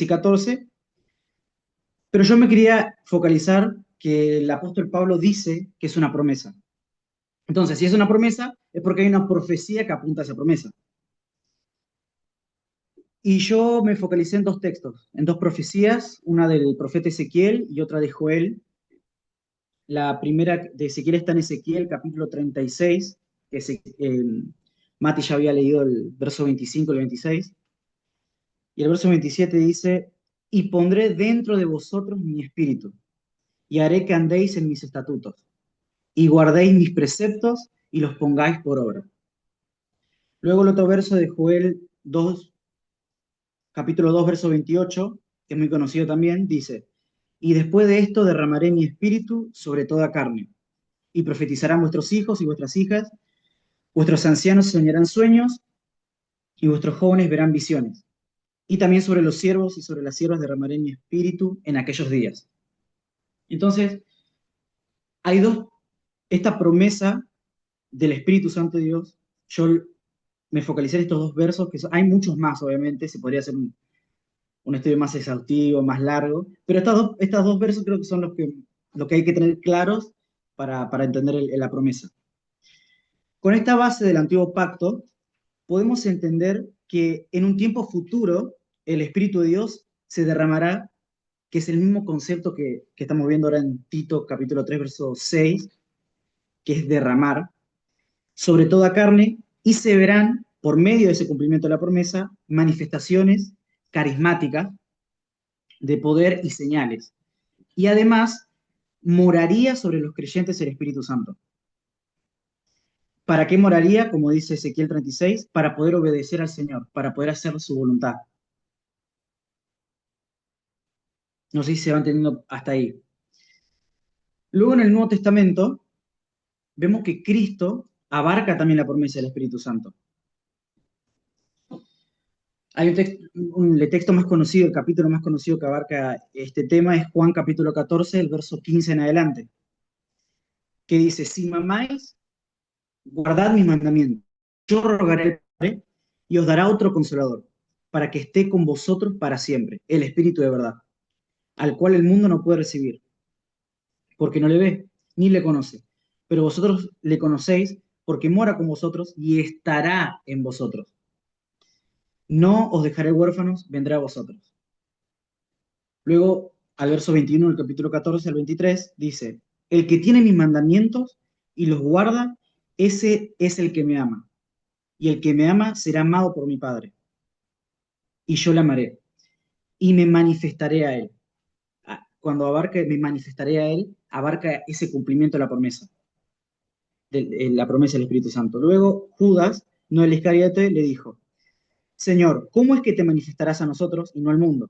y 14. Pero yo me quería focalizar que el apóstol Pablo dice que es una promesa. Entonces, si es una promesa, es porque hay una profecía que apunta a esa promesa. Y yo me focalicé en 2 textos, en 2 profecías, una del profeta Ezequiel y otra de Joel. La primera de Ezequiel está en Ezequiel, capítulo 36, Mati ya había leído el verso 25 y el 26. Y el verso 27 dice: y pondré dentro de vosotros mi espíritu, y haré que andéis en mis estatutos, y guardéis mis preceptos, y los pongáis por obra. Luego el otro verso de Joel 2, capítulo 2, verso 28, que es muy conocido también, dice: y después de esto derramaré mi espíritu sobre toda carne, y profetizarán vuestros hijos y vuestras hijas, vuestros ancianos soñarán sueños, y vuestros jóvenes verán visiones. Y también sobre los siervos y sobre las siervas derramaré mi espíritu en aquellos días. Entonces, hay esta promesa del Espíritu Santo de Dios. Yo me focalicé en estos 2 versos, hay muchos más, obviamente, se podría hacer un estudio más exhaustivo, más largo, pero estas dos versos creo que son lo que hay que tener claros para entender la promesa. Con esta base del Antiguo Pacto, podemos entender que en un tiempo futuro el Espíritu de Dios se derramará, que es el mismo concepto que estamos viendo ahora en Tito capítulo 3, verso 6, que es derramar, sobre toda carne, y se verán, por medio de ese cumplimiento de la promesa, manifestaciones carismáticas de poder y señales. Y además, moraría sobre los creyentes el Espíritu Santo. ¿Para qué moraría? Como dice Ezequiel 36, para poder obedecer al Señor, para poder hacer su voluntad. No sé si se va entendiendo hasta ahí. Luego en el Nuevo Testamento, vemos que Cristo abarca también la promesa del Espíritu Santo. Hay el texto más conocido, el capítulo más conocido que abarca este tema es Juan capítulo 14, el verso 15 en adelante, que dice: si me amáis, guardad mis mandamientos. Yo rogaré al Padre y os dará otro consolador, para que esté con vosotros para siempre, el Espíritu de verdad, al cual el mundo no puede recibir, porque no le ve, ni le conoce. Pero vosotros le conocéis, porque mora con vosotros y estará en vosotros. No os dejaré huérfanos, vendrá a vosotros. Luego, al verso 21 del capítulo 14 al 23, dice, el que tiene mis mandamientos y los guarda, ese es el que me ama. Y el que me ama será amado por mi Padre. Y yo le amaré. Y me manifestaré a él. Cuando abarca, me manifestaré a él, abarca ese cumplimiento de la promesa. La promesa del Espíritu Santo. Luego, Judas, no el Iscariote, le dijo, Señor, ¿cómo es que te manifestarás a nosotros y no al mundo?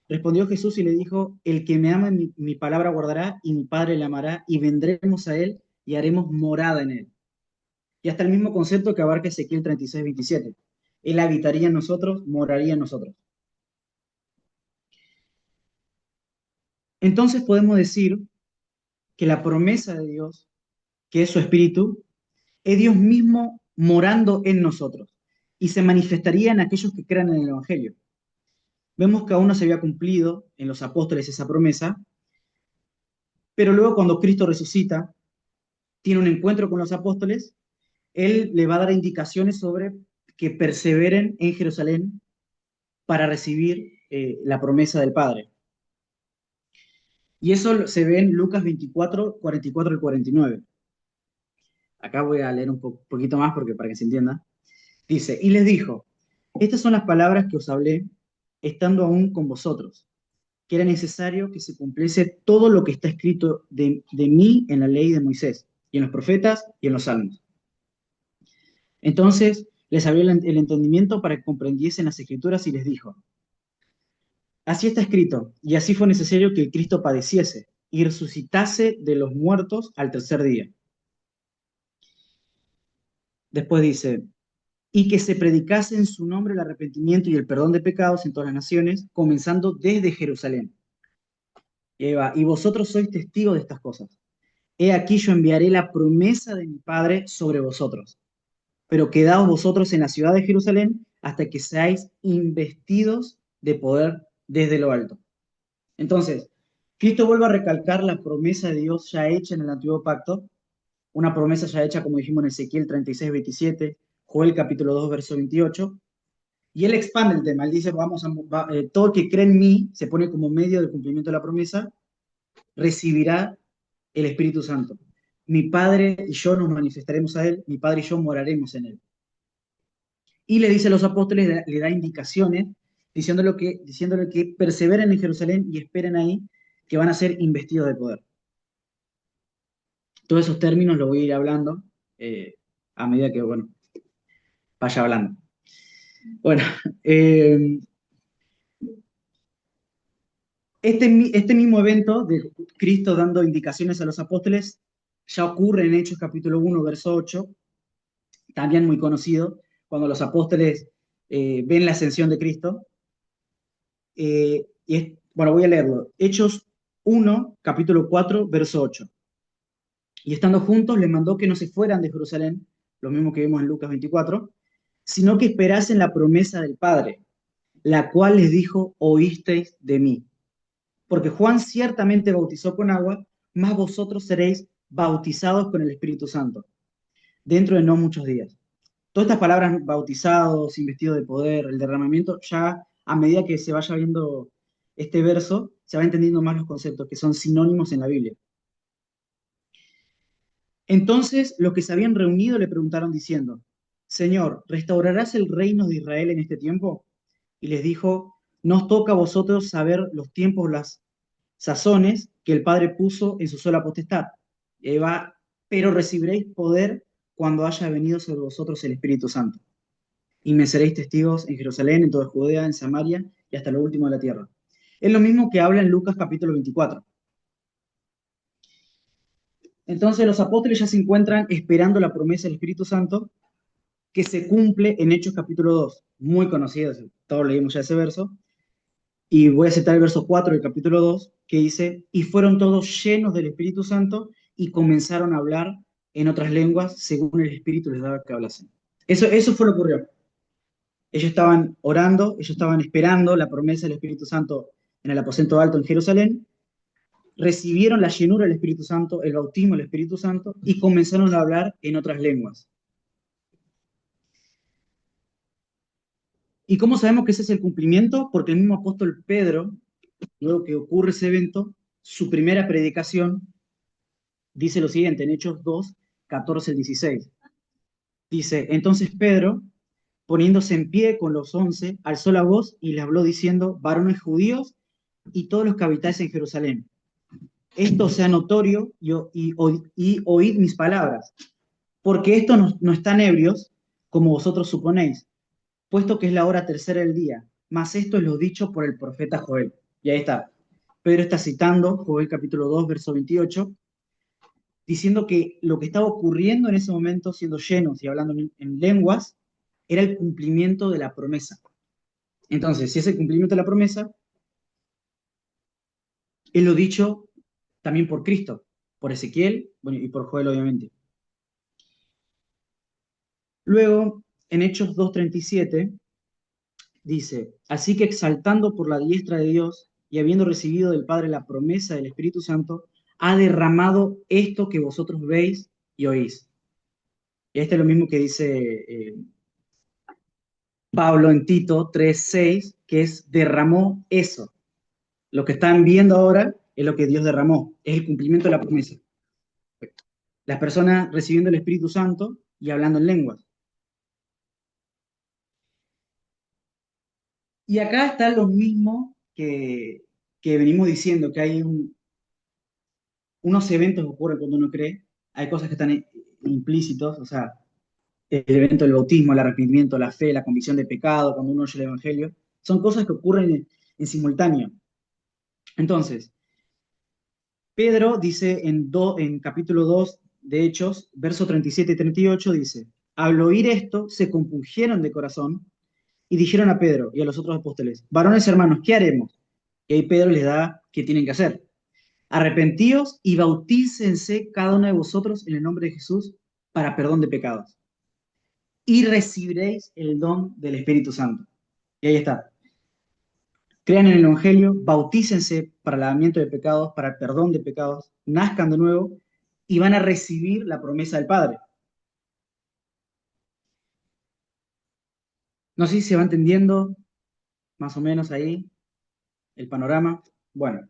Respondió Jesús y le dijo, el que me ama, mi palabra guardará, y mi Padre le amará, y vendremos a él y haremos morada en él. Y hasta el mismo concepto que abarca Ezequiel 36, 27. Él habitaría en nosotros, moraría en nosotros. Entonces podemos decir que la promesa de Dios, que es su Espíritu, es Dios mismo morando en nosotros, y se manifestaría en aquellos que crean en el Evangelio. Vemos que aún no se había cumplido en los apóstoles esa promesa, pero luego cuando Cristo resucita, tiene un encuentro con los apóstoles, Él le va a dar indicaciones sobre que perseveren en Jerusalén para recibir la promesa del Padre. Y eso se ve en Lucas 24, 44 y 49. Acá voy a leer un poquito más porque para que se entienda. Dice, y les dijo, estas son las palabras que os hablé estando aún con vosotros, que era necesario que se cumpliese todo lo que está escrito de mí en la ley de Moisés, y en los profetas y en los salmos. Entonces les abrió el entendimiento para que comprendiesen las escrituras y les dijo, así está escrito, y así fue necesario que el Cristo padeciese y resucitase de los muertos al tercer día. Después dice, y que se predicase en su nombre el arrepentimiento y el perdón de pecados en todas las naciones, comenzando desde Jerusalén. Y vosotros sois testigos de estas cosas. He aquí yo enviaré la promesa de mi Padre sobre vosotros. Pero quedaos vosotros en la ciudad de Jerusalén hasta que seáis investidos de poder desde lo alto. Entonces, Cristo vuelve a recalcar la promesa de Dios ya hecha en el antiguo pacto, una promesa ya hecha, como dijimos en Ezequiel 36, 27, Joel capítulo 2, verso 28, y él expande el tema, él dice, todo el que cree en mí, se pone como medio del cumplimiento de la promesa, recibirá el Espíritu Santo. Mi Padre y yo nos manifestaremos a él, mi Padre y yo moraremos en él. Y le dice a los apóstoles, le da indicaciones, diciéndole que perseveren en Jerusalén y esperen ahí, que van a ser investidos de poder. Todos esos términos los voy a ir hablando a medida que, bueno, vaya hablando. Bueno, este mismo evento de Cristo dando indicaciones a los apóstoles ya ocurre en Hechos capítulo 1, verso 8, también muy conocido, cuando los apóstoles ven la ascensión de Cristo. Bueno, voy a leerlo. Hechos 1, capítulo 4, verso 8. Y estando juntos, les mandó que no se fueran de Jerusalén, lo mismo que vimos en Lucas 24, sino que esperasen la promesa del Padre, la cual les dijo, oísteis de mí. Porque Juan ciertamente bautizó con agua, mas vosotros seréis bautizados con el Espíritu Santo, dentro de no muchos días. Todas estas palabras, bautizados, investidos de poder, el derramamiento, ya a medida que se vaya viendo este verso, se va entendiendo más los conceptos que son sinónimos en la Biblia. Entonces los que se habían reunido le preguntaron diciendo, Señor, ¿restaurarás el reino de Israel en este tiempo? Y les dijo, no os toca a vosotros saber los tiempos, las sazones que el Padre puso en su sola potestad. Y ahí va, pero recibiréis poder cuando haya venido sobre vosotros el Espíritu Santo. Y me seréis testigos en Jerusalén, en toda Judea, en Samaria y hasta lo último de la tierra. Es lo mismo que habla en Lucas capítulo 24. Entonces los apóstoles ya se encuentran esperando la promesa del Espíritu Santo que se cumple en Hechos capítulo 2, muy conocido, todos leímos ya ese verso, y voy a citar el verso 4 del capítulo 2, que dice, y fueron todos llenos del Espíritu Santo y comenzaron a hablar en otras lenguas según el Espíritu les daba que hablasen. Eso fue lo que ocurrió. Ellos estaban orando, ellos estaban esperando la promesa del Espíritu Santo en el aposento alto en Jerusalén, recibieron la llenura del Espíritu Santo, el bautismo del Espíritu Santo, y comenzaron a hablar en otras lenguas. ¿Y cómo sabemos que ese es el cumplimiento? Porque el mismo apóstol Pedro, luego que ocurre ese evento, su primera predicación dice lo siguiente, en Hechos 2, 14 al 16. Dice, entonces Pedro, poniéndose en pie con los 11, alzó la voz y le habló diciendo, varones judíos y todos los que habitáis en Jerusalén, esto sea notorio y oíd mis palabras, porque estos no están ebrios, como vosotros suponéis, puesto que es la hora tercera del día, mas esto es lo dicho por el profeta Joel. Y ahí está. Pedro está citando Joel capítulo 2, verso 28, diciendo que lo que estaba ocurriendo en ese momento, siendo llenos y hablando en lenguas, era el cumplimiento de la promesa. Entonces, si es el cumplimiento de la promesa, es lo dicho también por Cristo, por Ezequiel, bueno, y por Joel, obviamente. Luego, en Hechos 2:37, dice, así que exaltando por la diestra de Dios y habiendo recibido del Padre la promesa del Espíritu Santo, ha derramado esto que vosotros veis y oís. Y este es lo mismo que dice Pablo en Tito 3:6, que es derramó eso. Lo que están viendo ahora es lo que Dios derramó, es el cumplimiento de la promesa. Las personas recibiendo el Espíritu Santo y hablando en lenguas. Y acá está lo mismo que venimos diciendo, que hay unos eventos que ocurren cuando uno cree, hay cosas que están implícitos, o sea, el evento del bautismo, el arrepentimiento, la fe, la convicción de pecado, cuando uno oye el Evangelio, son cosas que ocurren en simultáneo. Entonces, Pedro dice en capítulo 2 de Hechos, versos 37 y 38, dice, al oír esto, se compungieron de corazón y dijeron a Pedro y a los otros apóstoles, varones hermanos, ¿qué haremos? Y ahí Pedro les da qué tienen que hacer. Arrepentíos y bautícense cada uno de vosotros en el nombre de Jesús para perdón de pecados. Y recibiréis el don del Espíritu Santo. Y ahí está. Crean en el Evangelio, bautícense para el lavamiento de pecados, para el perdón de pecados, nazcan de nuevo y van a recibir la promesa del Padre. No sé si se va entendiendo más o menos ahí el panorama. Bueno,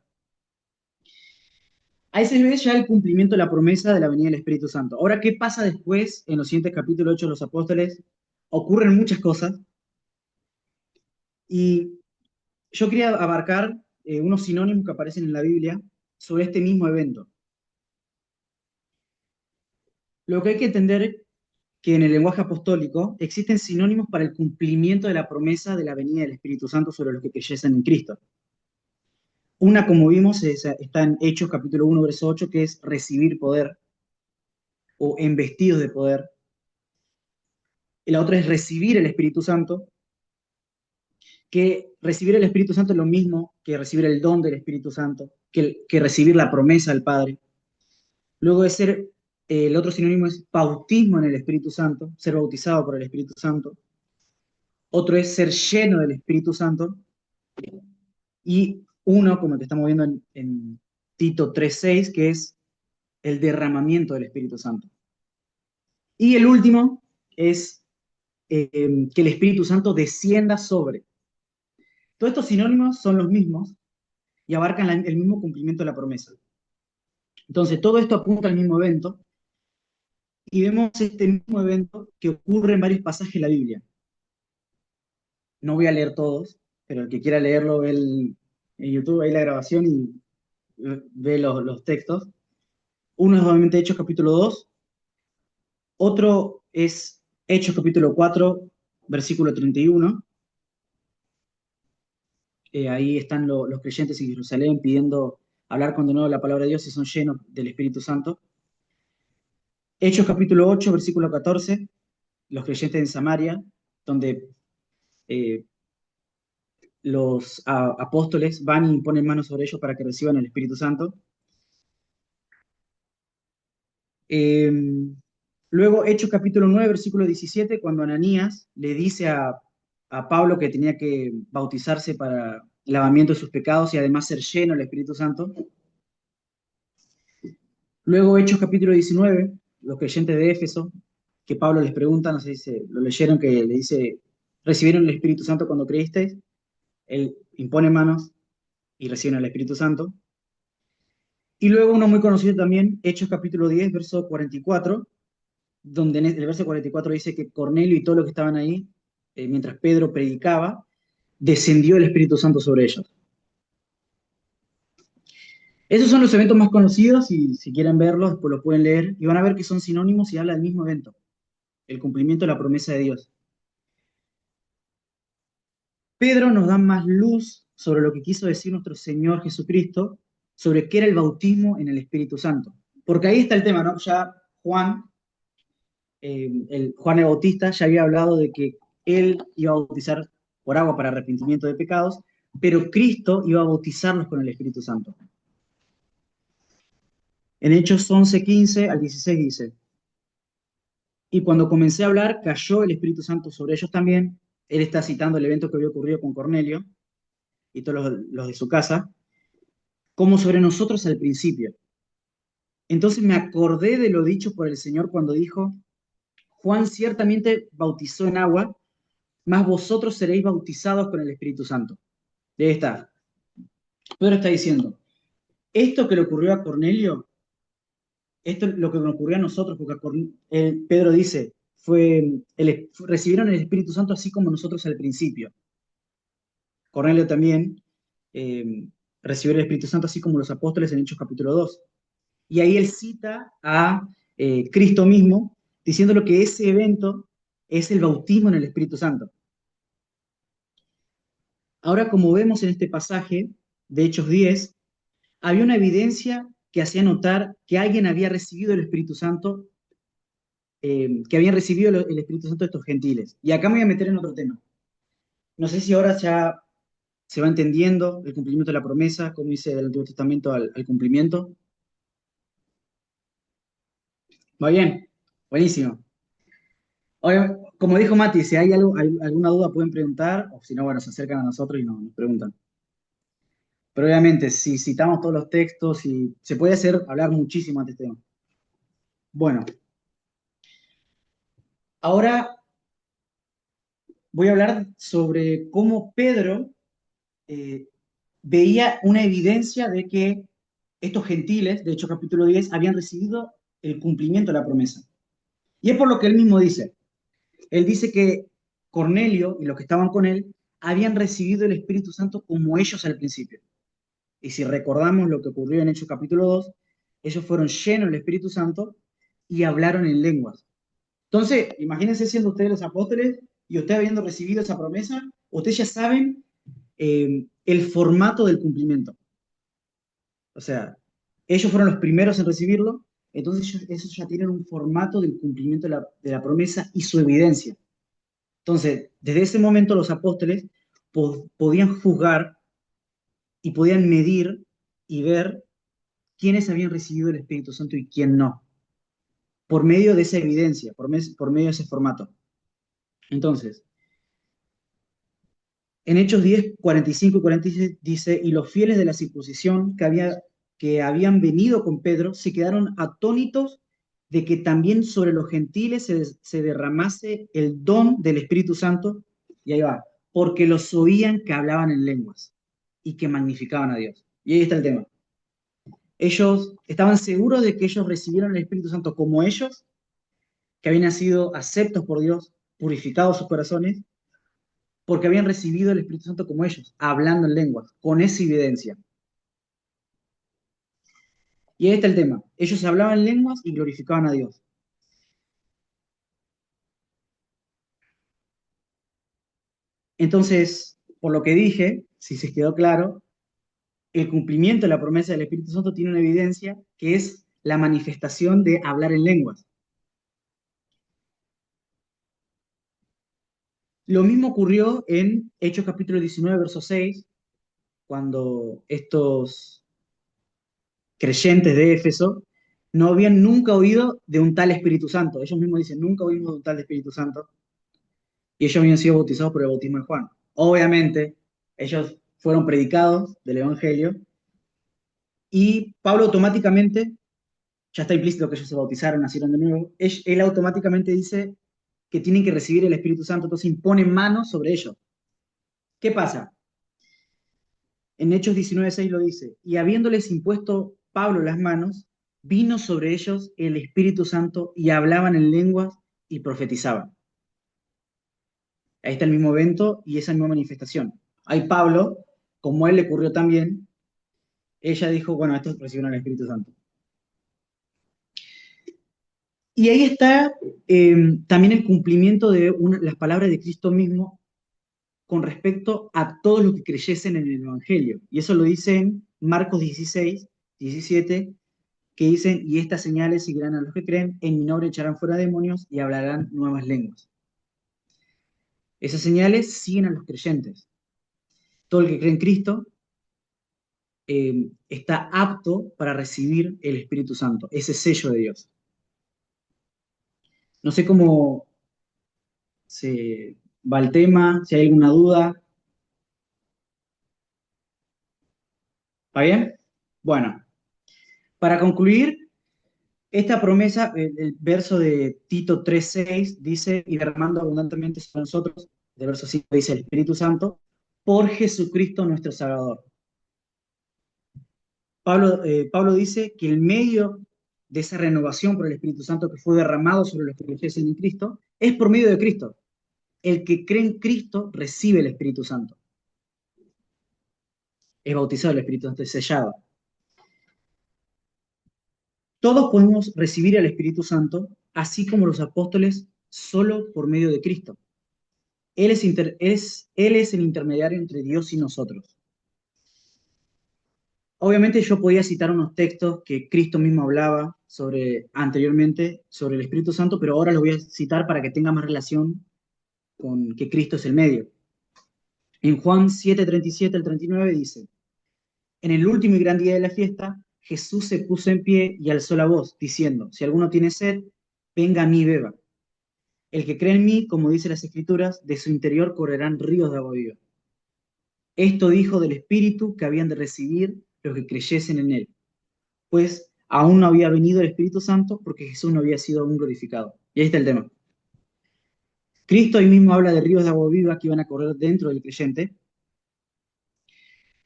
ahí se ve ya el cumplimiento de la promesa de la venida del Espíritu Santo. Ahora, ¿qué pasa después en los siguientes capítulos 8 de los apóstoles? Ocurren muchas cosas y yo quería abarcar unos sinónimos que aparecen en la Biblia sobre este mismo evento. Lo que hay que entender que en el lenguaje apostólico existen sinónimos para el cumplimiento de la promesa de la venida del Espíritu Santo sobre los que creyesen en Cristo. Una, como vimos, está en Hechos capítulo 1, verso 8, que es recibir poder o embestidos de poder. Y la otra es recibir el Espíritu Santo, que recibir el Espíritu Santo es lo mismo que recibir el don del Espíritu Santo, que recibir la promesa del Padre. Luego de ser, el otro sinónimo es bautismo en el Espíritu Santo, ser bautizado por el Espíritu Santo. Otro es ser lleno del Espíritu Santo. Y uno, como el que estamos viendo en Tito 3:6, que es el derramamiento del Espíritu Santo. Y el último es que el Espíritu Santo descienda sobre. Todos estos sinónimos son los mismos y abarcan el mismo cumplimiento de la promesa. Entonces, todo esto apunta al mismo evento y vemos este mismo evento que ocurre en varios pasajes de la Biblia. No voy a leer todos, pero el que quiera leerlo ve en YouTube, ahí la grabación y ve los textos. Uno es obviamente Hechos capítulo 2, otro es Hechos capítulo 4, versículo 31. Ahí están los creyentes en Jerusalén pidiendo hablar con de nuevo la palabra de Dios y son llenos del Espíritu Santo. Hechos capítulo 8, versículo 14, los creyentes en Samaria, donde los apóstoles van y ponen manos sobre ellos para que reciban el Espíritu Santo. Luego, Hechos capítulo 9, versículo 17, cuando Ananías le dice a Pablo que tenía que bautizarse para lavamiento de sus pecados y además ser lleno del Espíritu Santo. Luego Hechos capítulo 19, los creyentes de Éfeso, que Pablo les pregunta, no sé si lo leyeron, que le dice, ¿recibieron el Espíritu Santo cuando creísteis? Él impone manos y reciben el Espíritu Santo. Y luego uno muy conocido también, Hechos capítulo 10, verso 44, donde en el verso 44 dice que Cornelio y todos los que estaban ahí, mientras Pedro predicaba, descendió el Espíritu Santo sobre ellos. Esos son los eventos más conocidos y si quieren verlos, después los pueden leer y van a ver que son sinónimos y habla del mismo evento, el cumplimiento de la promesa de Dios. Pedro nos da más luz sobre lo que quiso decir nuestro Señor Jesucristo, sobre qué era el bautismo en el Espíritu Santo. Porque ahí está el tema, ¿no? Ya Juan el Bautista ya había hablado de que él iba a bautizar por agua para arrepentimiento de pecados, pero Cristo iba a bautizarlos con el Espíritu Santo. En Hechos 11, 15 al 16 dice, y cuando comencé a hablar, cayó el Espíritu Santo sobre ellos también. Él está citando el evento que había ocurrido con Cornelio y todos los de su casa, como sobre nosotros al principio. Entonces me acordé de lo dicho por el Señor cuando dijo, Juan ciertamente bautizó en agua, mas vosotros seréis bautizados con el Espíritu Santo. De ahí está. Pedro está diciendo, esto que le ocurrió a Cornelio, esto es lo que nos ocurrió a nosotros, porque Pedro dice, recibieron el Espíritu Santo así como nosotros al principio. Cornelio también recibió el Espíritu Santo así como los apóstoles en Hechos capítulo 2. Y ahí él cita a Cristo mismo, diciéndolo que ese evento es el bautismo en el Espíritu Santo. Ahora, como vemos en este pasaje de Hechos 10, había una evidencia que hacía notar que alguien había recibido el Espíritu Santo, que habían recibido el Espíritu Santo de estos gentiles. Y acá me voy a meter en otro tema. No sé si ahora ya se va entendiendo el cumplimiento de la promesa, como dice del Antiguo Testamento al cumplimiento. ¿Va bien? Buenísimo. Ahora, como dijo Mati, si hay alguna duda pueden preguntar, o si no, bueno, se acercan a nosotros y nos preguntan. Pero obviamente, si citamos todos los textos, y se puede hablar muchísimo de este tema. Bueno, ahora voy a hablar sobre cómo Pedro veía una evidencia de que estos gentiles, de hecho capítulo 10, habían recibido el cumplimiento de la promesa. Y es por lo que él mismo dice. Él dice que Cornelio y los que estaban con él habían recibido el Espíritu Santo como ellos al principio. Y si recordamos lo que ocurrió en Hechos capítulo 2, ellos fueron llenos del Espíritu Santo y hablaron en lenguas. Entonces, imagínense siendo ustedes los apóstoles y ustedes habiendo recibido esa promesa, ustedes ya saben el formato del cumplimiento. O sea, ellos fueron los primeros en recibirlo, entonces ellos ya tienen un formato del cumplimiento de la promesa y su evidencia. Entonces, desde ese momento los apóstoles podían juzgar y podían medir y ver quiénes habían recibido el Espíritu Santo y quién no, por medio de esa evidencia, por medio de ese formato. Entonces, en Hechos 10, 45 y 46 dice, y los fieles de la circuncisión que habían venido con Pedro se quedaron atónitos de que también sobre los gentiles se derramase el don del Espíritu Santo, y ahí va, porque los oían que hablaban en lenguas y que magnificaban a Dios. Y ahí está el tema. Ellos estaban seguros de que ellos recibieron el Espíritu Santo como ellos, que habían sido aceptos por Dios, purificados sus corazones, porque habían recibido el Espíritu Santo como ellos, hablando en lenguas, con esa evidencia. Y ahí está el tema. Ellos hablaban en lenguas y glorificaban a Dios. Entonces, por lo que dije, si se quedó claro, el cumplimiento de la promesa del Espíritu Santo tiene una evidencia que es la manifestación de hablar en lenguas. Lo mismo ocurrió en Hechos capítulo 19, verso 6, cuando estos creyentes de Éfeso no habían nunca oído de un tal Espíritu Santo. Ellos mismos dicen, nunca oímos de un tal Espíritu Santo. Y ellos habían sido bautizados por el bautismo de Juan. Obviamente, ellos fueron predicados del Evangelio, y Pablo automáticamente, ya está implícito que ellos se bautizaron, nacieron de nuevo, él automáticamente dice que tienen que recibir el Espíritu Santo, entonces impone manos sobre ellos. ¿Qué pasa? En Hechos 19:6 lo dice, y habiéndoles impuesto Pablo las manos, vino sobre ellos el Espíritu Santo y hablaban en lenguas y profetizaban. Ahí está el mismo evento y esa misma manifestación. Ahí Pablo, como a él le ocurrió también, ella dijo, bueno, estos recibieron el Espíritu Santo. Y ahí está también el cumplimiento de las palabras de Cristo mismo con respecto a todos los que creyesen en el Evangelio. Y eso lo dice en Marcos 16, 17, que dicen, y estas señales seguirán a los que creen, en mi nombre echarán fuera demonios y hablarán nuevas lenguas. Esas señales siguen a los creyentes. Todo el que cree en Cristo está apto para recibir el Espíritu Santo, ese sello de Dios. No sé cómo se va el tema, si hay alguna duda. ¿Está bien? Bueno, para concluir, esta promesa, el verso de Tito 3:6 dice, y derramando abundantemente sobre nosotros, el verso 5 dice el Espíritu Santo, por Jesucristo nuestro Salvador. Pablo dice que el medio de esa renovación por el Espíritu Santo que fue derramado sobre los que creen en Cristo es por medio de Cristo. El que cree en Cristo recibe el Espíritu Santo. Es bautizado el Espíritu Santo, es sellado. Todos podemos recibir el Espíritu Santo, así como los apóstoles, solo por medio de Cristo. Él es el intermediario entre Dios y nosotros. Obviamente yo podía citar unos textos que Cristo mismo hablaba anteriormente sobre el Espíritu Santo, pero ahora los voy a citar para que tenga más relación con que Cristo es el medio. En Juan 7:37 al 39 dice, en el último y gran día de la fiesta, Jesús se puso en pie y alzó la voz, diciendo, si alguno tiene sed, venga a mí y beba. El que cree en mí, como dice las Escrituras, de su interior correrán ríos de agua viva. Esto dijo del Espíritu que habían de recibir los que creyesen en él, pues aún no había venido el Espíritu Santo porque Jesús no había sido aún glorificado. Y ahí está el tema. Cristo ahí mismo habla de ríos de agua viva que iban a correr dentro del creyente,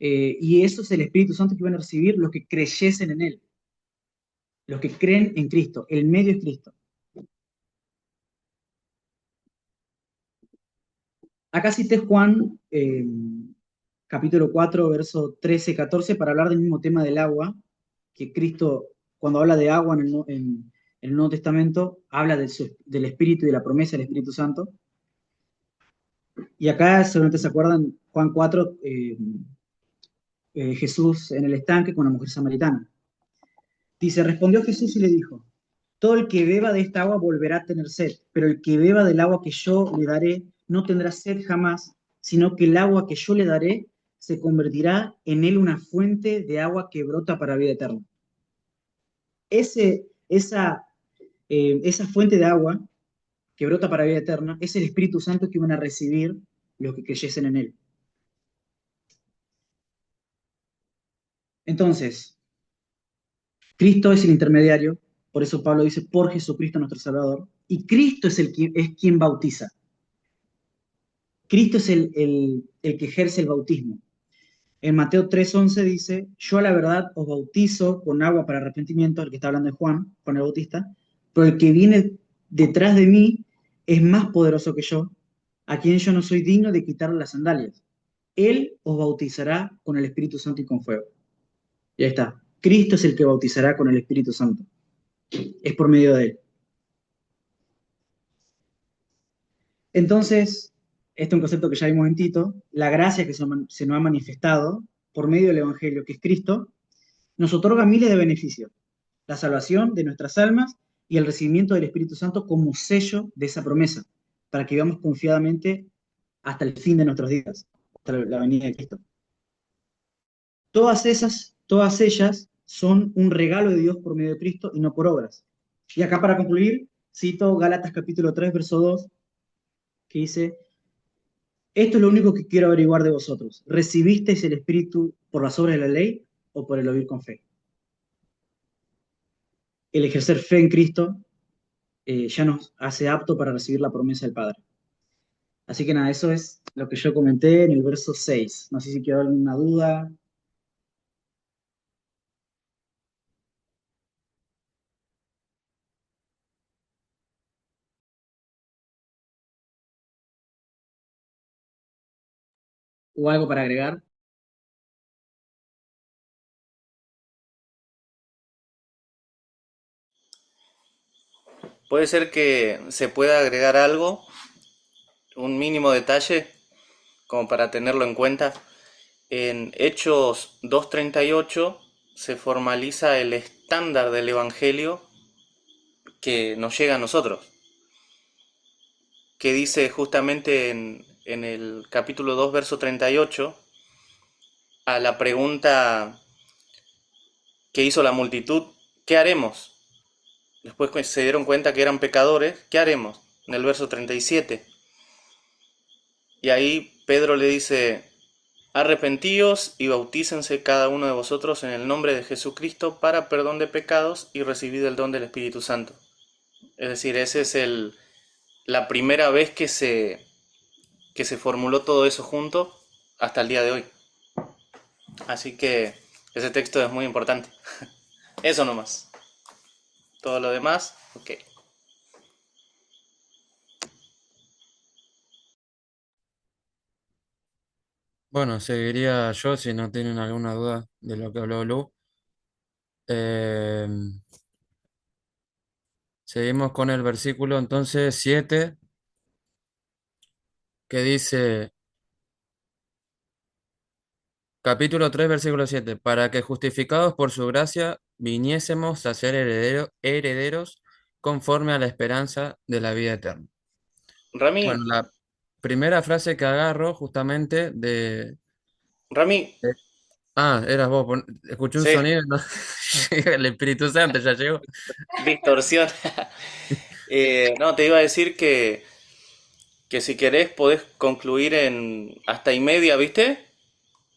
y eso es el Espíritu Santo que iban a recibir los que creyesen en él, los que creen en Cristo. El medio es Cristo. Acá cité Juan capítulo 4, verso 13-14, para hablar del mismo tema del agua, que Cristo, cuando habla de agua en el Nuevo Testamento, habla del Espíritu y de la promesa del Espíritu Santo. Y acá, seguramente se acuerdan, Juan 4, Jesús en el estanque con la mujer samaritana. Dice, respondió Jesús y le dijo, todo el que beba de esta agua volverá a tener sed, pero el que beba del agua que yo le daré no tendrá sed jamás, sino que el agua que yo le daré se convertirá en él una fuente de agua que brota para vida eterna. Esa fuente de agua que brota para vida eterna es el Espíritu Santo que van a recibir los que creyesen en él. Entonces, Cristo es el intermediario, por eso Pablo dice, por Jesucristo nuestro Salvador, y Cristo es quien bautiza. Cristo es el que ejerce el bautismo. En Mateo 3:11 dice, yo a la verdad os bautizo con agua para arrepentimiento, el que está hablando de Juan el Bautista, pero el que viene detrás de mí es más poderoso que yo, a quien yo no soy digno de quitarle las sandalias. Él os bautizará con el Espíritu Santo y con fuego. Y ahí está. Cristo es el que bautizará con el Espíritu Santo. Es por medio de él. Entonces, este es un concepto que ya vimos en Tito, la gracia que se nos ha manifestado por medio del Evangelio, que es Cristo, nos otorga miles de beneficios. La salvación de nuestras almas y el recibimiento del Espíritu Santo como sello de esa promesa, para que vivamos confiadamente hasta el fin de nuestros días, hasta la venida de Cristo. Todas ellas son un regalo de Dios por medio de Cristo y no por obras. Y acá para concluir, cito Gálatas capítulo 3, verso 2, que dice, Esto es lo único que quiero averiguar de vosotros. ¿Recibisteis el Espíritu por las obras de la ley o por el oír con fe? El ejercer fe en Cristo ya nos hace apto para recibir la promesa del Padre. Así que nada, eso es lo que yo comenté en el verso 6. No sé si quedó alguna duda. ¿O algo para agregar? Puede ser que se pueda agregar algo, un mínimo detalle, como para tenerlo en cuenta. En Hechos 2:38 se formaliza el estándar del Evangelio que nos llega a nosotros, que dice justamente en el capítulo 2, verso 38, a la pregunta que hizo la multitud, ¿qué haremos? Después que se dieron cuenta que eran pecadores, ¿qué haremos? En el verso 37. Y ahí Pedro le dice, arrepentíos y bautícense cada uno de vosotros en el nombre de Jesucristo para perdón de pecados y recibid el don del Espíritu Santo. Es decir, esa es la primera vez que se formuló todo eso junto hasta el día de hoy. Así que ese texto es muy importante. Eso nomás. Todo lo demás, ok. Bueno, seguiría yo si no tienen alguna duda de lo que habló Lu. Eh, Seguimos con el versículo entonces 7 que dice, capítulo 3 versículo 7 para que justificados por su gracia viniésemos a ser herederos conforme a la esperanza de la vida eterna. Rami, Bueno, la primera frase que agarro justamente Rami, de- eras vos, escuché un sí, sonido, ¿no? El Espíritu Santo ya llegó. distorsión. No, te iba a decir que si querés podés concluir en hasta y media, ¿viste?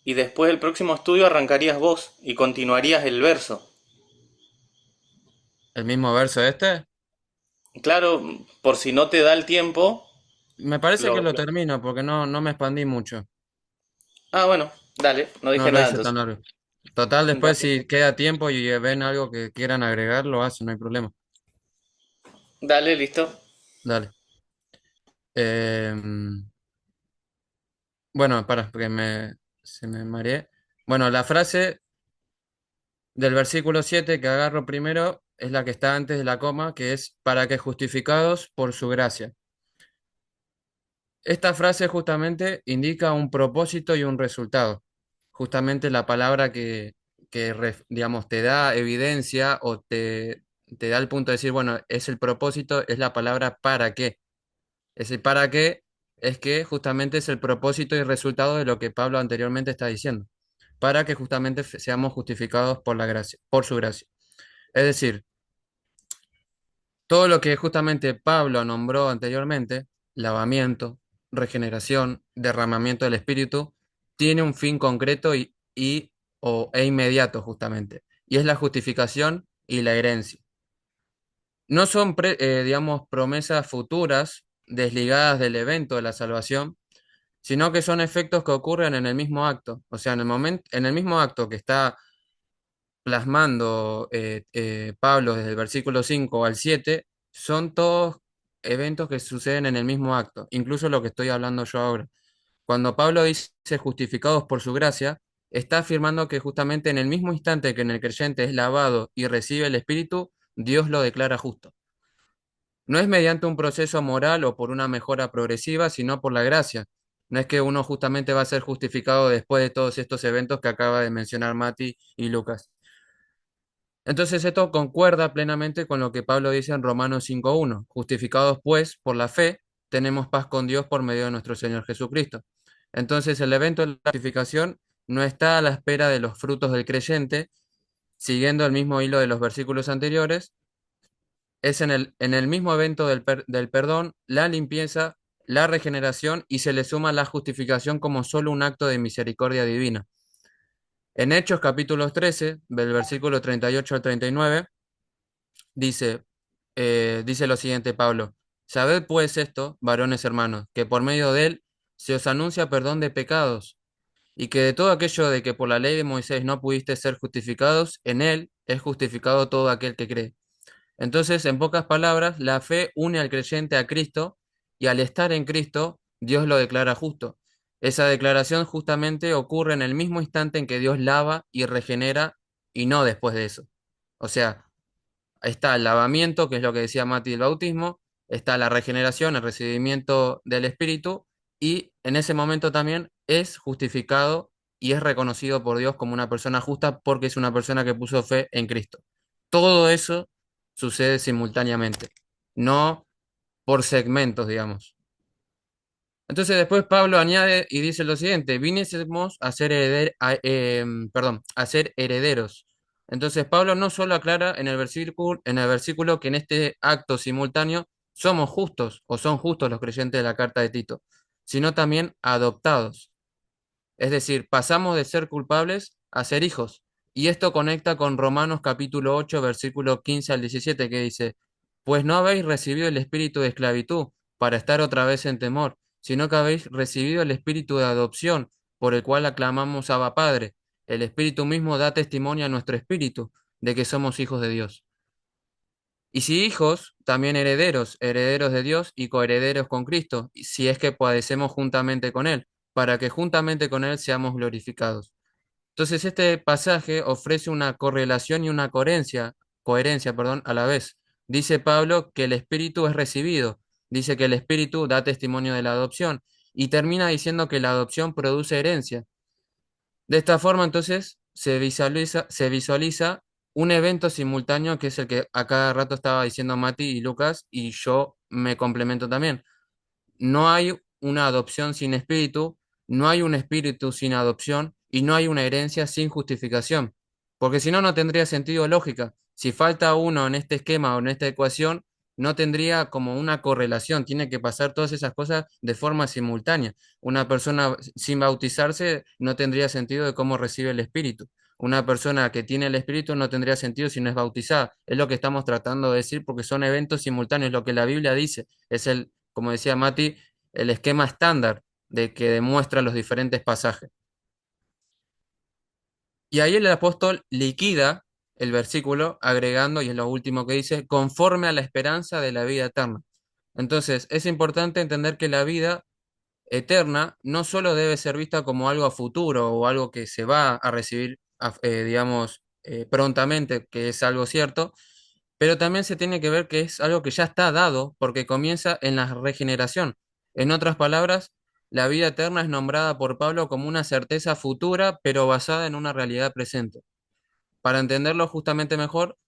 Y después el próximo estudio arrancarías vos y continuarías el verso. El mismo verso este. Claro, por si no te da el tiempo, Me parece que lo... lo termino porque no me expandí mucho. Ah, bueno, dale, no No dije lo nada hice tan entonces. largo. Total, después Dale, si queda tiempo y ven algo que quieran agregar, lo hacen, no hay problema. dale, listo. Dale. Eh, bueno, para, porque se me mareé. Bueno, la frase del versículo 7 que agarro primero es la que está antes de la coma, que es para que justificados por su gracia. Esta frase justamente indica un propósito y un resultado. Justamente la palabra digamos, te da evidencia o te da el punto de decir, bueno, es el propósito, es la palabra para qué. Ese para qué es que justamente es el propósito y resultado de lo que Pablo anteriormente está diciendo, para que justamente seamos justificados por la gracia, por su gracia. Es decir, todo lo que justamente Pablo nombró anteriormente, lavamiento, regeneración, derramamiento del Espíritu, tiene un fin concreto e inmediato justamente, y es la justificación y la herencia. No son, digamos, promesas futuras desligadas del evento de la salvación, sino que son efectos que ocurren en el mismo acto. O sea, en el mismo acto que está plasmando Pablo desde el versículo 5 al 7 son todos eventos que suceden en el mismo acto, incluso lo que estoy hablando yo ahora. Cuando Pablo dice justificados por su gracia, está afirmando que justamente en el mismo instante que en el creyente es lavado y recibe el Espíritu, Dios lo declara justo. No es mediante un proceso moral o por una mejora progresiva, sino por la gracia. No es que uno justamente va a ser justificado después de todos estos eventos que acaba de mencionar Mati y Lucas. Entonces esto concuerda plenamente con lo que Pablo dice en Romanos 5.1. Justificados pues por la fe, tenemos paz con Dios por medio de nuestro Señor Jesucristo. Entonces el evento de la justificación no está a la espera de los frutos del creyente, siguiendo el mismo hilo de los versículos anteriores, es en el mismo evento del perdón, la limpieza la regeneración y se le suma la justificación como solo un acto de misericordia divina. En Hechos capítulo 13, del versículo 38 al 39, dice, dice lo siguiente Pablo: Sabed pues esto, varones hermanos, que por medio de él se os anuncia perdón de pecados, y que de todo aquello de que por la ley de Moisés no pudiste ser justificados, en él es justificado todo aquel que cree. Entonces, en pocas palabras, la fe une al creyente a Cristo, y al estar en Cristo, Dios lo declara justo. Esa declaración justamente ocurre en el mismo instante en que Dios lava y regenera, y no después de eso. O sea, está el lavamiento, que es lo que decía Mati del bautismo, está la regeneración, el recibimiento del Espíritu, y en ese momento también es justificado y es reconocido por Dios como una persona justa porque es una persona que puso fe en Cristo. Todo eso sucede simultáneamente, no por segmentos, digamos. Entonces después Pablo añade y dice lo siguiente: viniésemos a ser a ser herederos. Entonces Pablo no solo aclara en el versículo que en este acto simultáneo somos justos o son justos los creyentes de la carta de Tito, sino también adoptados. Es decir, pasamos de ser culpables a ser hijos. Y esto conecta con Romanos capítulo 8, versículo 15 al 17, que dice: Pues no habéis recibido el espíritu de esclavitud para estar otra vez en temor, sino que habéis recibido el espíritu de adopción, por el cual aclamamos Abba Padre. El espíritu mismo da testimonio a nuestro espíritu de que somos hijos de Dios. Y si hijos, también herederos, herederos de Dios y coherederos con Cristo, si es que padecemos juntamente con Él, para que juntamente con Él seamos glorificados. Entonces, este pasaje ofrece una correlación y una coherencia, a la vez. Dice Pablo que el Espíritu es recibido, dice que el Espíritu da testimonio de la adopción, y termina diciendo que la adopción produce herencia. De esta forma, entonces, se visualiza un evento simultáneo que es el que a cada rato estaba diciendo Mati y Lucas, y yo me complemento también. No hay una adopción sin espíritu, no hay un espíritu sin adopción y no hay una herencia sin justificación. Porque si no, no tendría sentido lógica. Si falta uno en este esquema o en esta ecuación, no tendría como una correlación. Tiene que pasar todas esas cosas de forma simultánea. Una persona sin bautizarse no tendría sentido de cómo recibe el espíritu. Una persona que tiene el espíritu no tendría sentido si no es bautizada. Es lo que estamos tratando de decir porque son eventos simultáneos. Lo que la Biblia dice es como decía Mati, el esquema estándar de que demuestra los diferentes pasajes. Y ahí el apóstol liquida el versículo agregando, y es lo último que dice, conforme a la esperanza de la vida eterna. Entonces, es importante entender que la vida eterna no solo debe ser vista como algo a futuro o algo que se va a recibir, digamos, prontamente, que es algo cierto, pero también se tiene que ver que es algo que ya está dado porque comienza en la regeneración. En otras palabras, la vida eterna es nombrada por Pablo como una certeza futura, pero basada en una realidad presente. Para entenderlo justamente mejor,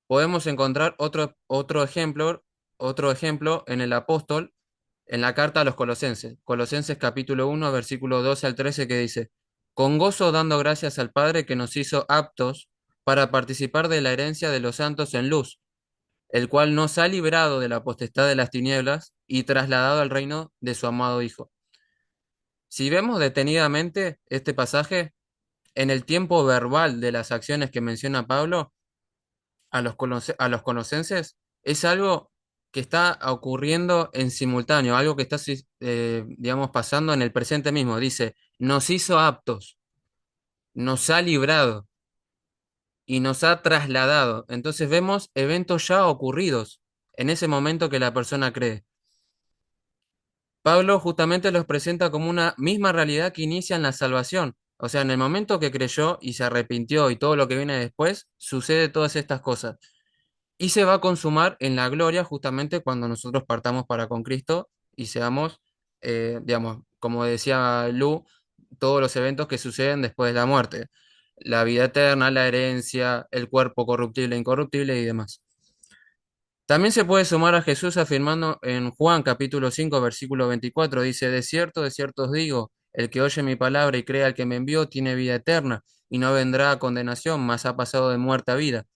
podemos encontrar otro ejemplo en el apóstol, en la carta a los Colosenses. Colosenses capítulo 1, versículo 12 al 13, que dice: Con gozo dando gracias al Padre que nos hizo aptos para participar de la herencia de los santos en luz, el cual nos ha librado de la potestad de las tinieblas y trasladado al reino de su amado Hijo. Si vemos detenidamente este pasaje, en el tiempo verbal de las acciones que menciona Pablo a los colosenses, es algo que está ocurriendo en simultáneo, algo que está, digamos, pasando en el presente mismo. Dice, nos hizo aptos, nos ha librado y nos ha trasladado. Entonces vemos eventos ya ocurridos en ese momento que la persona cree. Pablo justamente los presenta como una misma realidad que inicia en la salvación. O sea, en el momento que creyó y se arrepintió y todo lo que viene después, sucede todas estas cosas. Y se va a consumar en la gloria justamente cuando nosotros partamos para con Cristo y seamos, digamos, como decía Lu, todos los eventos que suceden después de la muerte. La vida eterna, la herencia, el cuerpo corruptible e incorruptible y demás. También se puede sumar a Jesús afirmando en Juan capítulo 5 versículo 24, dice, de cierto os digo, el que oye mi palabra y cree al que me envió tiene vida eterna y no vendrá a condenación, mas ha pasado de muerte a vida.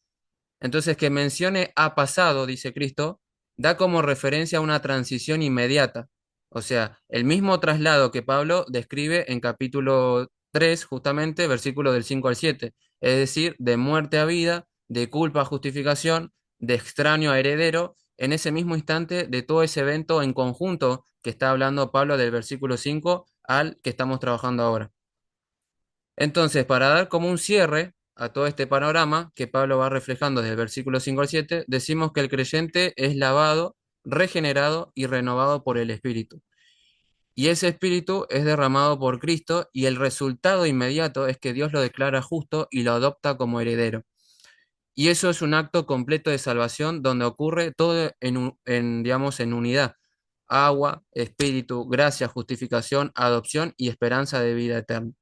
Entonces, que mencione ha pasado, dice Cristo, da como referencia a una transición inmediata. O sea, el mismo traslado que Pablo describe en capítulo 3, justamente, versículo del 5 al 7. Es decir, de muerte a vida, de culpa a justificación, de extraño a heredero, en ese mismo instante de todo ese evento en conjunto que está hablando Pablo del versículo 5 al que estamos trabajando ahora. Entonces, para dar como un cierre a todo este panorama que Pablo va reflejando desde el versículo 5 al 7, decimos que el creyente es lavado, regenerado y renovado por el Espíritu. Y ese Espíritu es derramado por Cristo y el resultado inmediato es que Dios lo declara justo y lo adopta como heredero. Y eso es un acto completo de salvación donde ocurre todo digamos, en unidad. Agua, Espíritu, gracia, justificación, adopción y esperanza de vida eterna.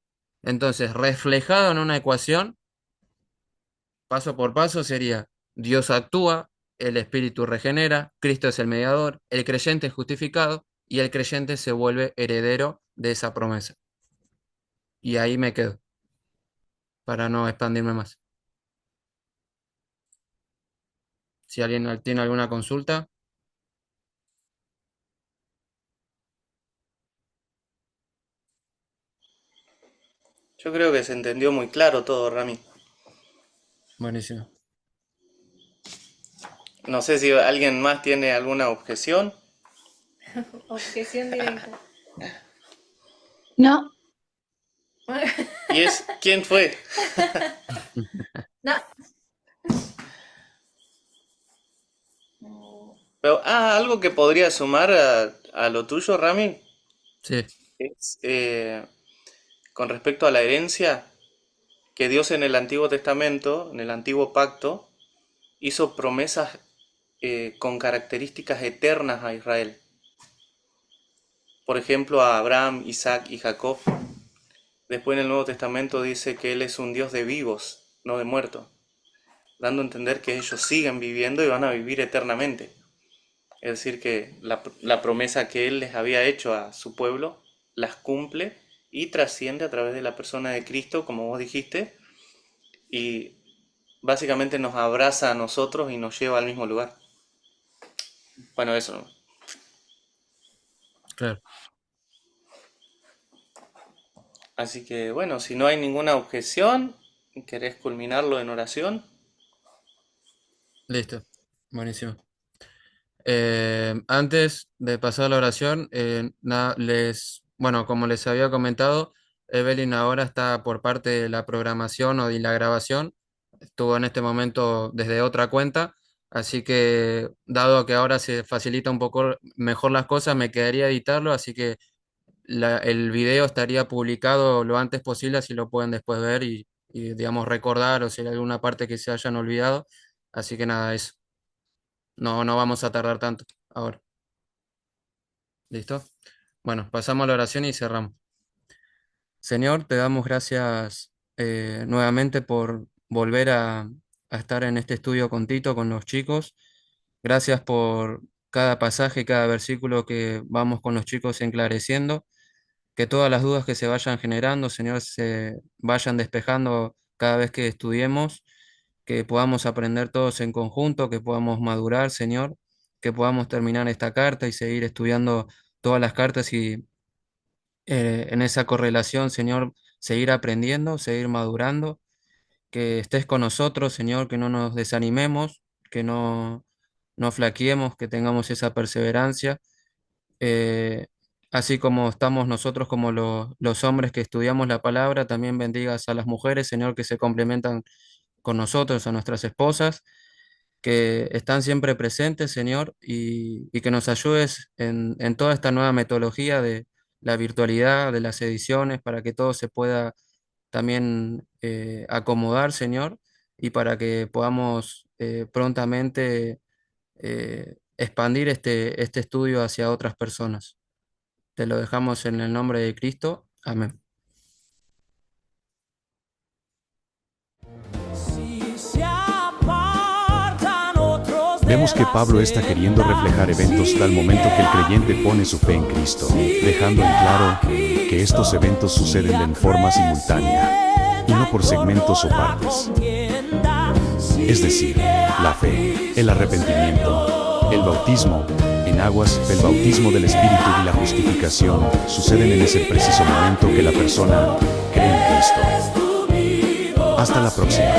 Entonces, reflejado en una ecuación, paso por paso sería: Dios actúa, el Espíritu regenera, Cristo es el mediador, el creyente es justificado y el creyente se vuelve heredero de esa promesa. Y ahí me quedo, para no expandirme más. Si alguien tiene alguna consulta. Yo creo que se entendió muy claro todo, Rami. Buenísimo. No sé si alguien más tiene alguna objeción. Objeción directa. No, ¿Y quién fue? No. Pero, algo que podría sumar a lo tuyo, Rami, Sí, es con respecto a la herencia, que Dios en el Antiguo Testamento, en el Antiguo Pacto, hizo promesas con características eternas a Israel. Por ejemplo, a Abraham, Isaac y Jacob. Después en el Nuevo Testamento dice que Él es un Dios de vivos, no de muertos, dando a entender que ellos siguen viviendo y van a vivir eternamente. Es decir, que la promesa que Él les había hecho a su pueblo las cumple y trasciende a través de la persona de Cristo, como vos dijiste, y básicamente nos abraza a nosotros y nos lleva al mismo lugar. Bueno, eso no. claro. Así que bueno, si no hay ninguna objeción, ¿querés culminarlo en oración? Listo. Buenísimo. Antes de pasar a la oración, bueno, como les había comentado, Evelyn ahora está por parte de la programación o de la grabación. Estuvo en este momento desde otra cuenta, así que dado que ahora se facilita un poco mejor las cosas, me quedaría editarlo, así que el video estaría publicado lo antes posible, así lo pueden después ver y, digamos, recordar o si hay alguna parte que se hayan olvidado. Así que nada, eso. No vamos a tardar tanto ahora. ¿Listo? Bueno, pasamos a la oración y cerramos. Señor, te damos gracias nuevamente por volver a estar en este estudio con Tito, con los chicos. Gracias por cada pasaje, cada versículo que vamos con los chicos enclareciendo. Que todas las dudas que se vayan generando, Señor, se vayan despejando cada vez que estudiemos, que podamos aprender todos en conjunto, que podamos madurar, Señor, que podamos terminar esta carta y seguir estudiando todas las cartas y en esa correlación, Señor, seguir aprendiendo, seguir madurando, que estés con nosotros, Señor, que no nos desanimemos, que no flaqueemos, que tengamos esa perseverancia, eh, así como estamos nosotros como los hombres que estudiamos la palabra, también bendigas a las mujeres, Señor, que se complementan con nosotros, a nuestras esposas, que están siempre presentes, Señor, y que nos ayudes en toda esta nueva metodología de la virtualidad, de las ediciones, para que todo se pueda también acomodar, Señor, y para que podamos prontamente expandir este estudio hacia otras personas. Te lo dejamos en el nombre de Cristo. Amén. Si se apartan otros de Vemos que la Pablo está queriendo reflejar eventos tal momento que el creyente pone su fe en Cristo, dejando en claro que estos eventos suceden en forma simultánea y no por segmentos o partes. Es decir, la fe, el arrepentimiento, el bautismo en aguas, el bautismo del Espíritu y la justificación suceden en ese preciso momento que la persona cree en Cristo. Hasta la próxima.